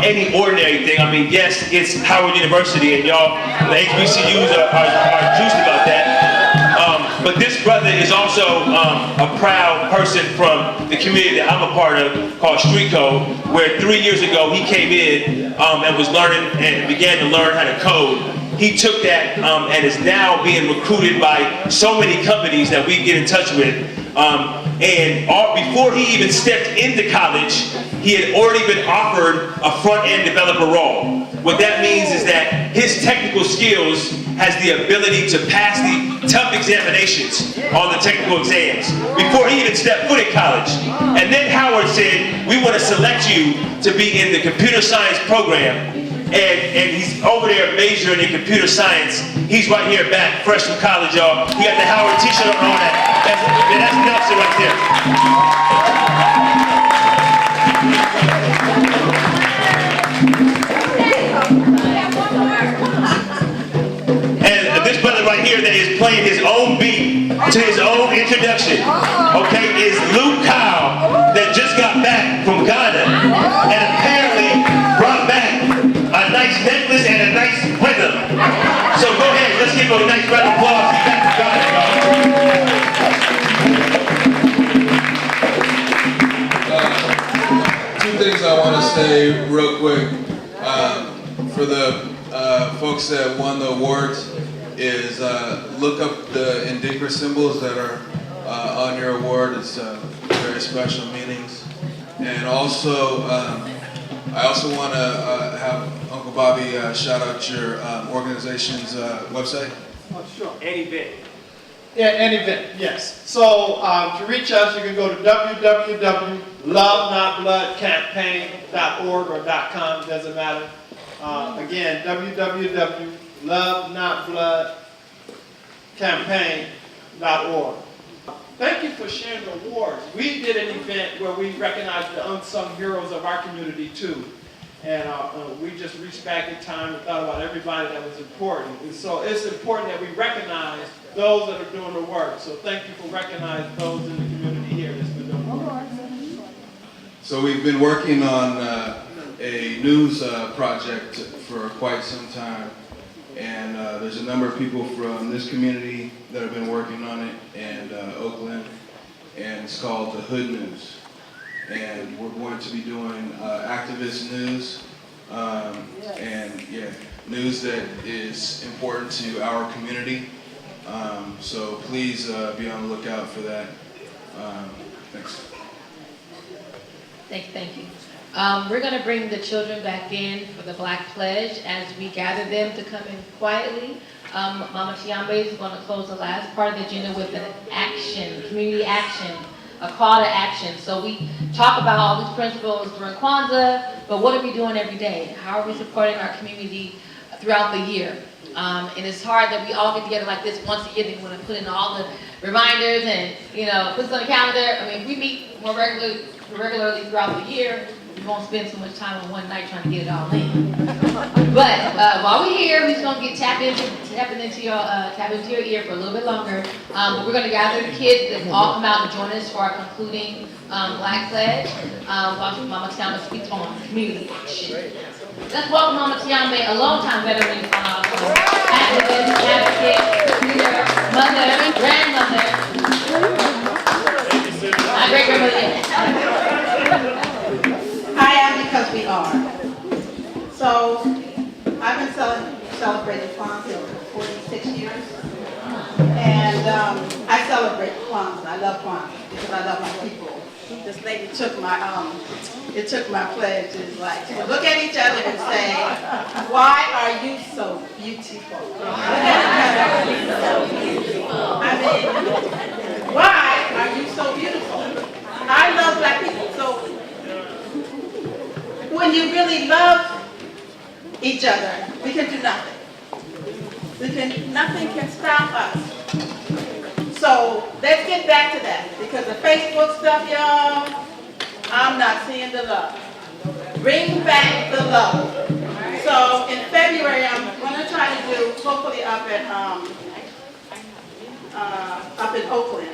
any ordinary thing. I mean, yes, it's Howard University, and y'all, the HBCUs are juiced about that. But this brother is also a proud person from the community that I'm a part of called Street Code, where 3 years ago he came in and was learning and began to learn how to code. He took that and is now being recruited by so many companies that we get in touch with. Before he even stepped into college, he had already been offered a front-end developer role. What that means is that his technical skills has the ability to pass the tough examinations on the technical exams before he even stepped foot in college. And then Howard said, we want to select you to be in the computer science program. And he's over there majoring in computer science. He's right here back, fresh from college, y'all. He got the Howard t-shirt on that. That's Nelson right there. And this brother right here that is playing his own beat to his own introduction, okay, is Luke Kyle that just got back from Ghana and apparently brought back a nice necklace and a nice rhythm. So go ahead, let's give him a nice round of applause. He's back from Ghana, y'all. 2 things I want to say real quick. For the folks that won the awards is look up the Indicra symbols that are on your award. It's very special meanings. And also, I also want to have Uncle Bobby shout out your organization's website. Oh, sure. Any bit. Yeah, an event, yes. So to reach us, you can go to www.lovenotbloodcampaign.org or .com, doesn't matter. Again, www.lovenotbloodcampaign.org. Thank you for sharing the awards. We did an event where we recognized the unsung heroes of our community too. And we just reached back in time and thought about everybody that was important. And so it's important that we recognize those that are doing the work. So thank you for recognizing those in the community here that's been doing the work. So we've been working on a news project for quite some time. And there's a number of people from this community that have been working on it, and Oakland, and it's called The Hood News. And we're going to be doing activist news, news that is important to our community. So please be on the lookout for that. Thanks. Thank you. We're going to bring the children back in for the Black Pledge as we gather them to come in quietly. Mama Tiambe is going to close the last part of the agenda with an action, community action a call to action. So we talk about all these principles during Kwanzaa, but what are we doing every day? How are we supporting our community throughout the year? And it's hard that we all get together like this once a year. They want to put in all the reminders and, put this on the calendar. I mean, we meet more regularly throughout the year. We won't spend so much time on one night trying to get it all in. But while we're here, we're just gonna get tap into your ear for a little bit longer. But we're gonna gather the kids that all come out and join us for our concluding Black Pledge. Watch Mama Tiama speaks on community action. Let's welcome Mama Tiama, a longtime veteran in Palo Alto, activist, advocate, leader, mother, grandmother. My great grandmother. I am because we are. So, I've been celebrating Kwanzaa for 46 years. And I celebrate Kwanzaa. I love Kwanzaa because I love my people. This lady took my pledge. It's like, look at each other and say, why are you so beautiful? I mean, why are you so beautiful? I love Black people. So, when you really love each other, we can do nothing. Nothing can stop us. So let's get back to that, because the Facebook stuff, y'all, I'm not seeing the love. Bring back the love. So in February, I'm going to try to do, hopefully up in Oakland,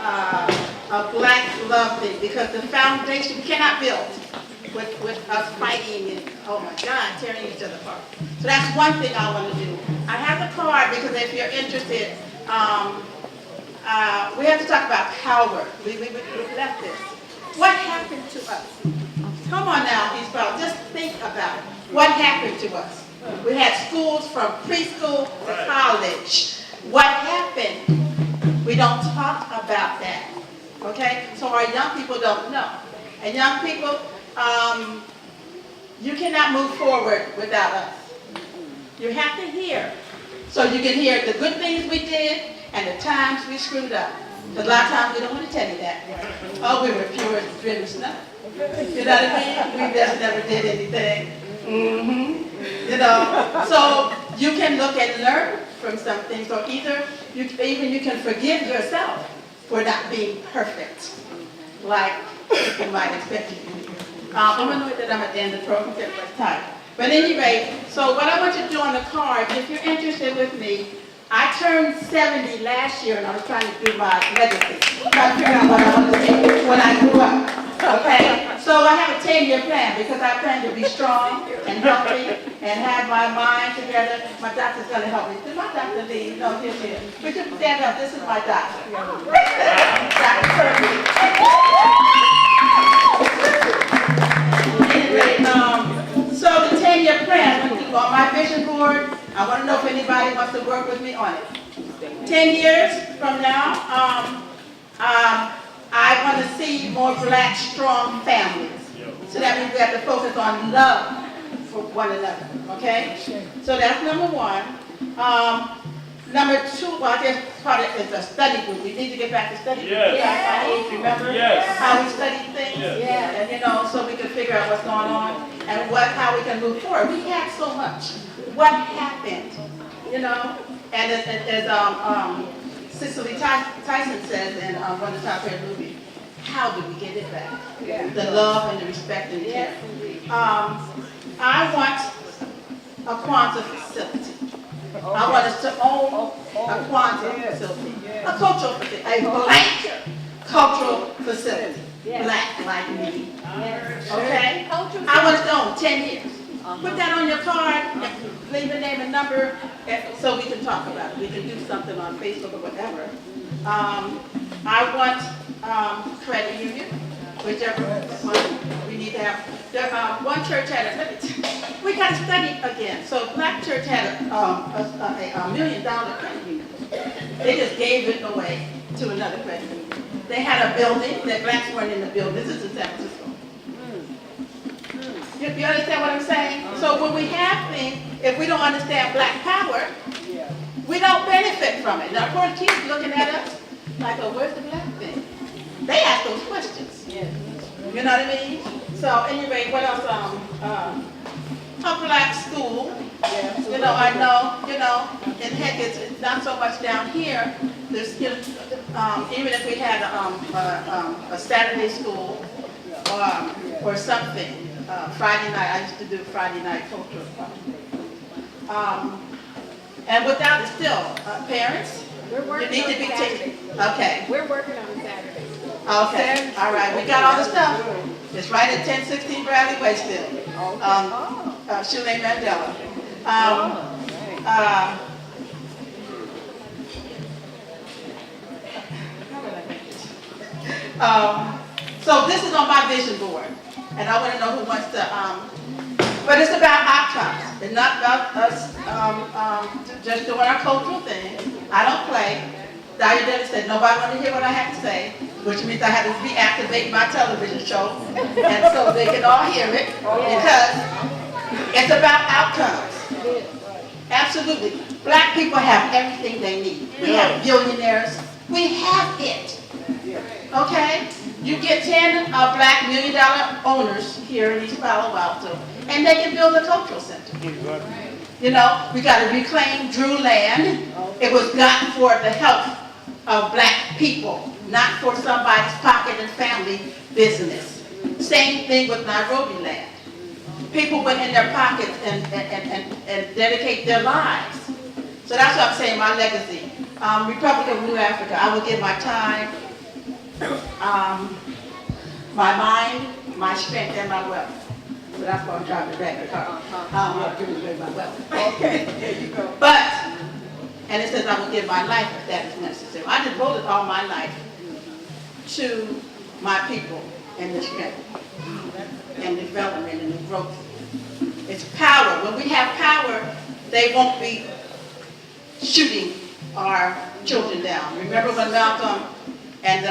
a Black Love Day, because the foundation cannot build with us fighting and, oh my God, tearing each other apart. So that's one thing I want to do. I have the card because if you're interested, we have to talk about power. We left this. What happened to us? Come on now, East Palo, just think about it. What happened to us? We had schools from preschool to college. What happened? We don't talk about that, okay? So our young people don't know. And young people, you cannot move forward without us. You have to hear. So you can hear the good things we did and the times we screwed up. A lot of times we don't want to tell you that. Oh, we were pure as driven snow. You know what I mean? We just never did anything. You know, so you can look and learn from some things, or either you can forgive yourself for not being perfect, like people might expect you to do. I'm annoyed that I'm at the end of the program because it's time. But anyway, so what I want you to do on the card, if you're interested with me, I turned 70 last year and I was trying to do my legacy. Trying to figure out what I want to do when I grew up. Okay? So I have a 10-year plan because I plan to be strong and healthy and have my mind together. My doctor's going to help me. Did my doctor leave? No, he's here. Would you stand up? This is my doctor. Dr. Kirby. Anyway, so the 10-year plan, on my vision board, I want to know if anybody wants to work with me on it. 10 years from now, I want to see more Black strong families. So that means we have to focus on love for one another, okay? So that's number one. Number two, well, I guess part of it is a study group. We need to get back to study group. Yes. Remember how we study things? Yes. And you know, so we can figure out what's going on and how we can move forward. We had so much. What happened? You know? And as Cicely Tyson says in one of the top hair movies, how do we get it back? Yeah. The love and the respect and the care. I want a Kwanzaa facility. I want us to own a Kwanzaa facility, a cultural facility, a Black cultural facility, Black like me. Okay? I want us to own 10 years. Put that on your card, leave your name and number, so we can talk about it. We can do something on Facebook or whatever. I want credit union, whichever one we need to have. One church had we got to study again. So Black church had a $1 million credit union. They just gave it away to another credit union. They had a building that Blacks weren't in the building. This is in San Francisco. You understand what I'm saying? So when we have things, if we don't understand Black power, we don't benefit from it. Now, of course, kids looking at us like, oh, where's the Black thing? they ask those questions. You know what I mean? So anyway, what else? A black school. You know, I know, you know, in heck, it's not so much down here. There's, you know, even if we had a Saturday school or something, Friday night, I used to do Friday night cultural club. And without it still, parents, you need to be taken. Okay. We're working on Saturday. Okay, all right, we got all the stuff. It's right at 1016 Bradley Way still. Shule Mandela. So this is on my vision board, and I want to know who wants to, but it's about outcomes. It's not about us just doing our cultural thing. I don't play. Dr. Dennis said, nobody want to hear what I have to say, which means I have to reactivate my television show, and so they can all hear it, because it's about outcomes. Absolutely. Black people have everything they need. We have billionaires. We have it. Okay? You get 10 black $1 million owners here in East Palo Alto, and they can build a cultural center. You know, we got to reclaim Drew land. It was gotten for the health of black people, not for somebody's pocket and family business. Same thing with Nairobi land. People went in their pockets and dedicate their lives. So that's what I'm saying, my legacy. Republic of New Africa, I will give my time, my mind, my strength, and my wealth. So that's why I'm driving the back of the car. I'm not giving away my wealth. Okay, there you go. But, and it says I will give my life if that is necessary. I devoted all my life to my people and the strength and development and the growth. It's power. When we have power, they won't be shooting our children down. Remember when Malcolm and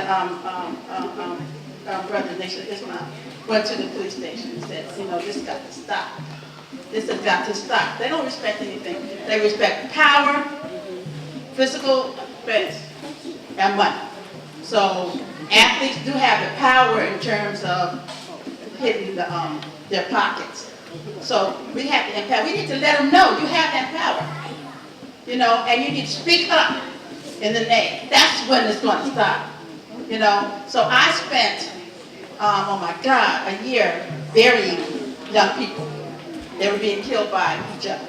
the Brother Nation of Islam went to the police station and said, you know, this got to stop. This has got to stop. They don't respect anything. They respect power, physical defense, and money. So athletes do have the power in terms of hitting their pockets. So we have the impact. We need to let them know you have that power. You know, and you need to speak up in the name. That's when it's going to stop. You know, so I spent, oh my God, a year burying young people. They were being killed by each other.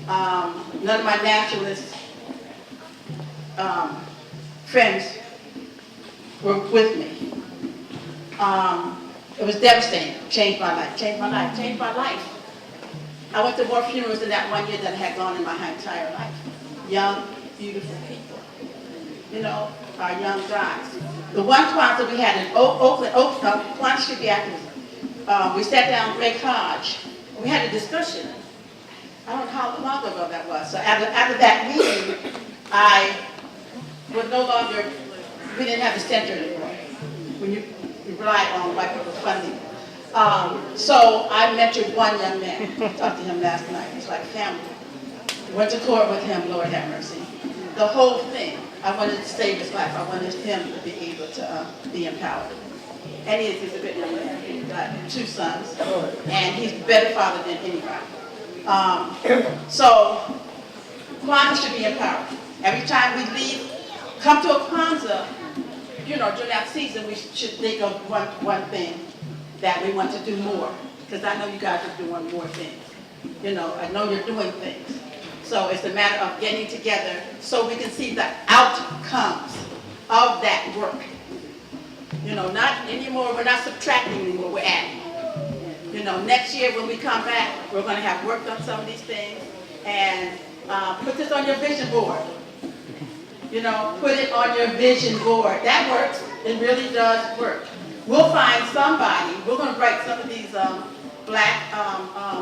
None of my naturalist friends were with me. It was devastating. Changed my life, changed my life, changed my life. I went to more funerals in that 1 year than I had gone in my entire life. Young, beautiful people. You know, our young guys. The one Kwanzaa we had in Oakland, Kwanzaa should be active. We sat down with Greg Hodge. We had a discussion. I don't know how long ago that was. So after that meeting, I would no longer, we didn't have the center anymore. When you rely on white people funding. So I mentored one young man. I talked to him last night. He's like family. Went to court with him, Lord have mercy. The whole thing. I wanted to save his life. I wanted him to be able to be empowered. And he's a good young man. He's got 2 sons. And he's a better father than anybody. So Kwanzaa should be empowered. Every time we leave, come to a Kwanzaa, you know, during that season, we should think of one thing that we want to do more. Because I know you guys are doing more things. You know, I know you're doing things. So it's a matter of getting together so we can see the outcomes of that work. You know, not anymore, we're not subtracting anymore, we're adding. You know, next year when we come back, we're going to have worked on some of these things and put this on your vision board. You know, put it on your vision board. That works. It really does work. We'll find somebody. We're going to write some of these black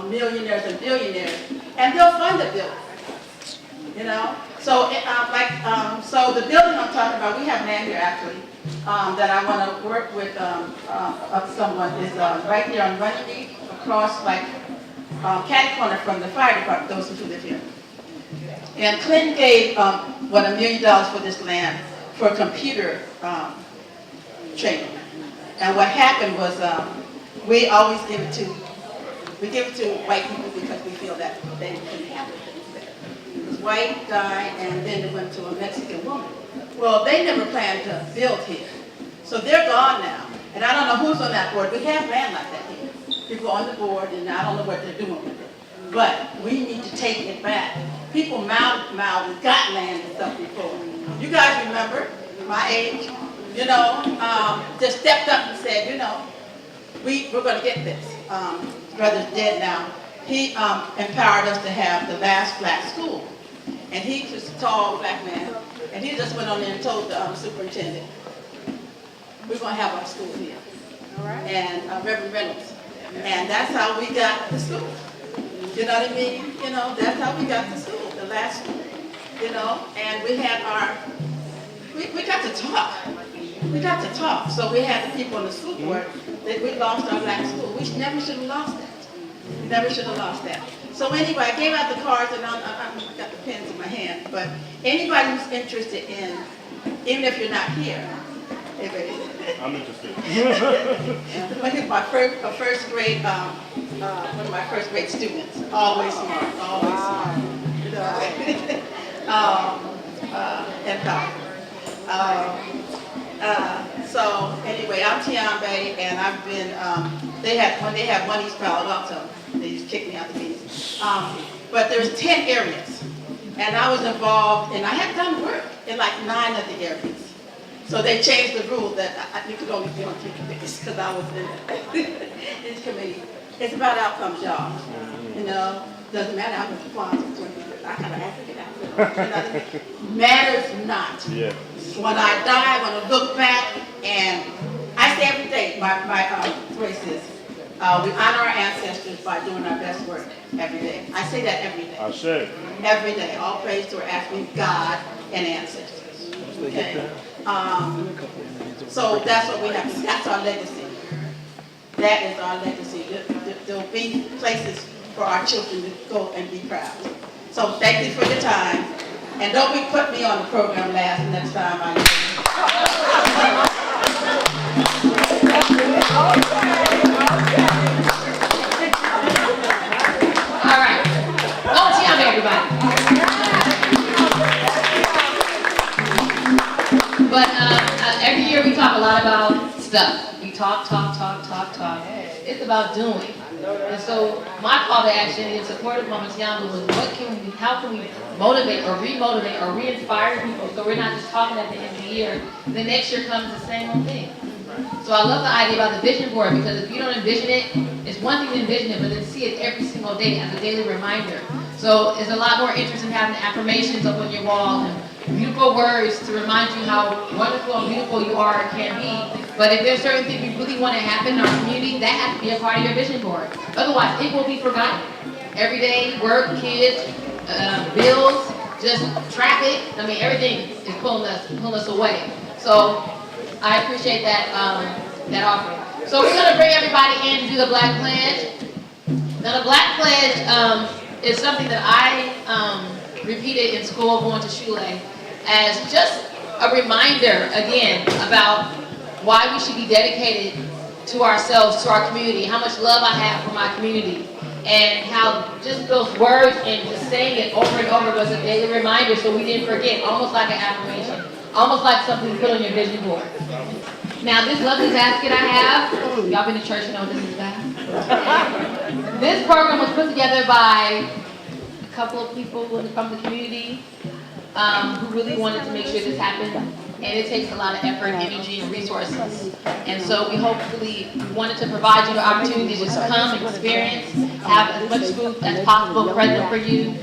millionaires and billionaires, and they'll fund the building. You know, so so the building I'm talking about, we have land here actually that I want to work with someone is right here on Runnymede, across like catty corner from the fire department. Those who live here. And Clinton gave $1 million for this land for computer training. And what happened was, we always give it to white people because we feel that they can handle things better. It was white guy, and then it went to a Mexican woman. Well, they never planned to build here. So they're gone now. And I don't know who's on that board. We have land like that here. People on the board, and I don't know what they're doing with it. But we need to take it back. People got land and stuff before. You guys remember, my age, just stepped up and said, we're going to get this. Brother's dead now. He empowered us to have the last black school. And he was a tall black man. And he just went on there and told the superintendent, we're going to have our school here. All right. And Reverend Reynolds. And that's how we got the school. You know what I mean? That's how we got the school, the last school. And we had we got to talk. We got to talk. So we had the people on the school board that we lost our black school. We never should have lost that. We never should have lost that. So anyway, I gave out the cards, and I got the pens in my hand. But anybody who's interested in, even if you're not here, I'm interested. my first grade, one of my first grade students, always smart, always smart. And powerful. So anyway, I'm Tiambe, and I've been, when they had one East Palo Alto, they just kicked me out the meeting. But there's 10 areas, and I was involved, and I had done work in like 9 of the areas. So they changed the rule that you could only be on 3 committees because I was in this committee. It's about outcomes, y'all. Doesn't matter how much Kwanzaa, I kind of African accent. Matters not. Yeah. When I die, I'm going to look back, and I say every day, my phrase is, we honor our ancestors by doing our best work every day. I say that every day. I say. Every day. All praise to our African God and ancestors. Okay? So that's what we have. That's our legacy. That is our legacy. There'll be places for our children to go and be proud. So thank you for your time. And don't put me on the program next time I All right. Oh, Tiambe, everybody. But every year we talk a lot about stuff. We talk. It's about doing. And so my call to action in support of Mama Tiambe was how can we motivate or re-motivate or re-inspire people so we're not just talking at the end of the year. The next year comes the same old thing. So I love the idea about the vision board because if you don't envision it, it's one thing to envision it, but then see it every single day as a daily reminder. So it's a lot more interest in having affirmations up on your wall and beautiful words to remind you how wonderful and beautiful you are and can be. But if there's certain things you really want to happen in our community, that has to be a part of your vision board. Otherwise, it will be forgotten. Every day, work, kids, bills, just traffic. I mean, everything is pulling us away. So I appreciate that offering. So we're going to bring everybody in to do the Black Pledge. Now, the Black Pledge is something that I repeated in school going to Shule as just a reminder, again, about why we should be dedicated to ourselves, to our community, how much love I have for my community, and how just those words and just saying it over and over was a daily reminder so we didn't forget, almost like an affirmation, almost like something to put on your vision board. Now this lovely basket I have, y'all been to church, you know what this is about. This program was put together by a couple of people from the community who really wanted to make sure this happened. And it takes a lot of effort, energy, and resources. And so we wanted to provide you the opportunity to just come, experience, have as much food as possible present for you.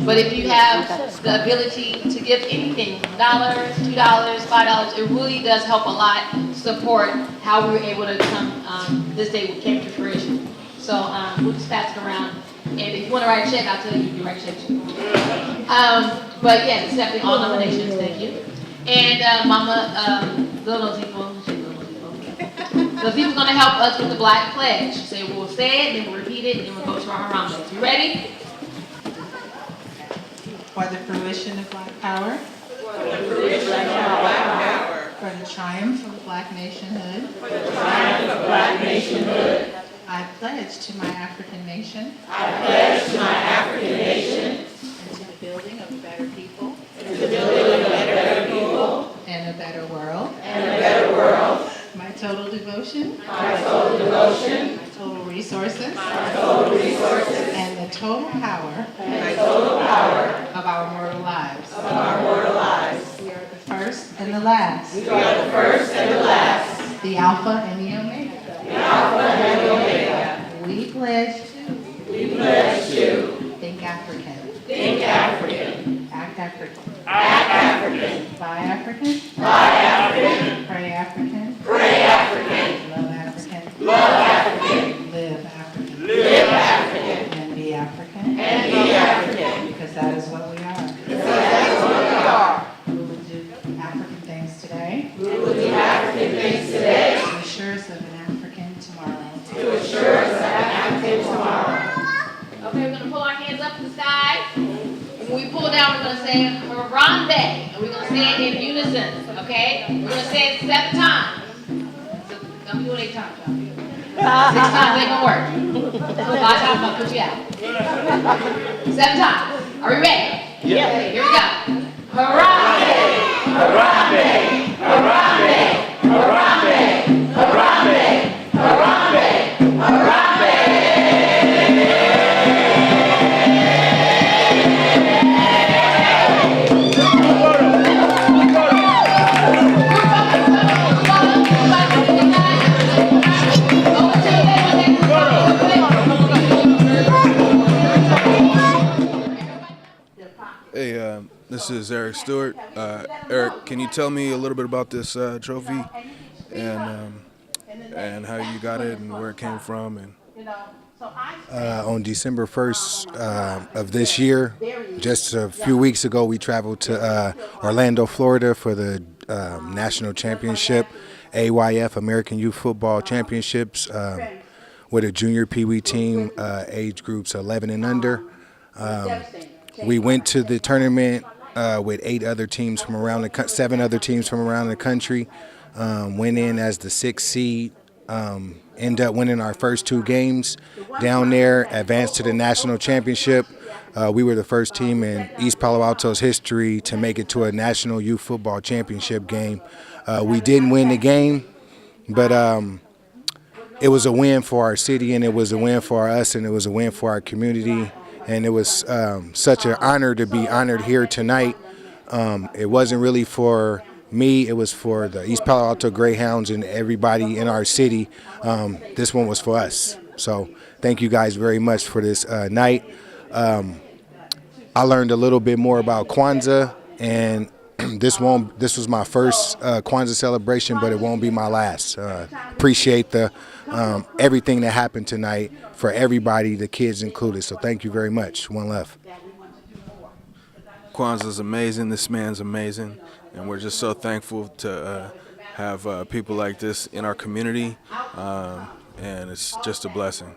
But if you have the ability to give anything, $1, $2, $5, it really does help a lot to support how we were able to come, this day came to fruition. So we'll just pass it around. And if you want to write a check, I'll tell you write a check too. But yes, accepting all nominations, thank you. And Mama Lozifo is going to help us with the Black Pledge. So we'll say it, then we'll repeat it, and then we'll go to our Harambe. You ready? For the fruition of Black power. For the fruition of Black power. For the triumph of Black nationhood. for the triumph of Black nationhood. I pledge to my African nation. I pledge to my African nation. And to the building of better people. And to the building of better people. And a better world. And a better world. My total devotion. My total devotion. My total resources. My total resources. And the total power. And the total power. Of our mortal lives. Of our mortal lives. We are the first and the last. We are the first and the last. The Alpha and the Omega. The Alpha and the Omega. We pledge to. We pledge to. Think African. Think African. Act African. Act African. Fly African. Fly African. Pray African. Pray African. Love African. Love African. Live African. Live African. And be African. And be African. Because that is what we are. Because that is what we are. We will do African things today. We will do African things today. To assure us of an African tomorrow. To assure us of an African tomorrow. Okay, we're gonna pull our hands up to the sky. And when we pull down, we're gonna say Harambe. And we're gonna say it in unison, okay? We're gonna say it 7 times. So, don't do it 8 times, y'all. 6 times ain't gonna work. 5 times I'll put you out. 7 times. Are we ready? Yeah. Okay, here we go. Harambe! Harambe! Harambe! Harambe! Harambe! Harambe! Harambe! Hey, this is Eric Stewart. Eric, can you tell me a little bit about this trophy and how you got it and where it came from? And on December 1st of this year, just a few weeks ago, we traveled to Orlando, Florida for the national championship, AYF, American Youth Football Championships, with a junior Pee Wee team, age groups 11 and under. We went to the tournament with 7 other teams from around the country. Went in as the 6th seed. Ended up winning our first 2 games down there. Advanced to the national championship. We were the first team in East Palo Alto's history to make it to a national youth football championship game. We didn't win the game, but it was a win for our city, and it was a win for us, and it was a win for our community. And it was such an honor to be honored here tonight. It wasn't really for me, it was for the East Palo Alto Greyhounds and everybody in our city. This one was for us. So thank you guys very much for this night. I learned a little bit more about Kwanzaa, and this was my first Kwanzaa celebration, but it won't be my last. Appreciate the everything that happened tonight for everybody, the kids included. So thank you very much. One love. Kwanzaa's amazing. This man's amazing, and we're just so thankful to have people like this in our community, and it's just a blessing.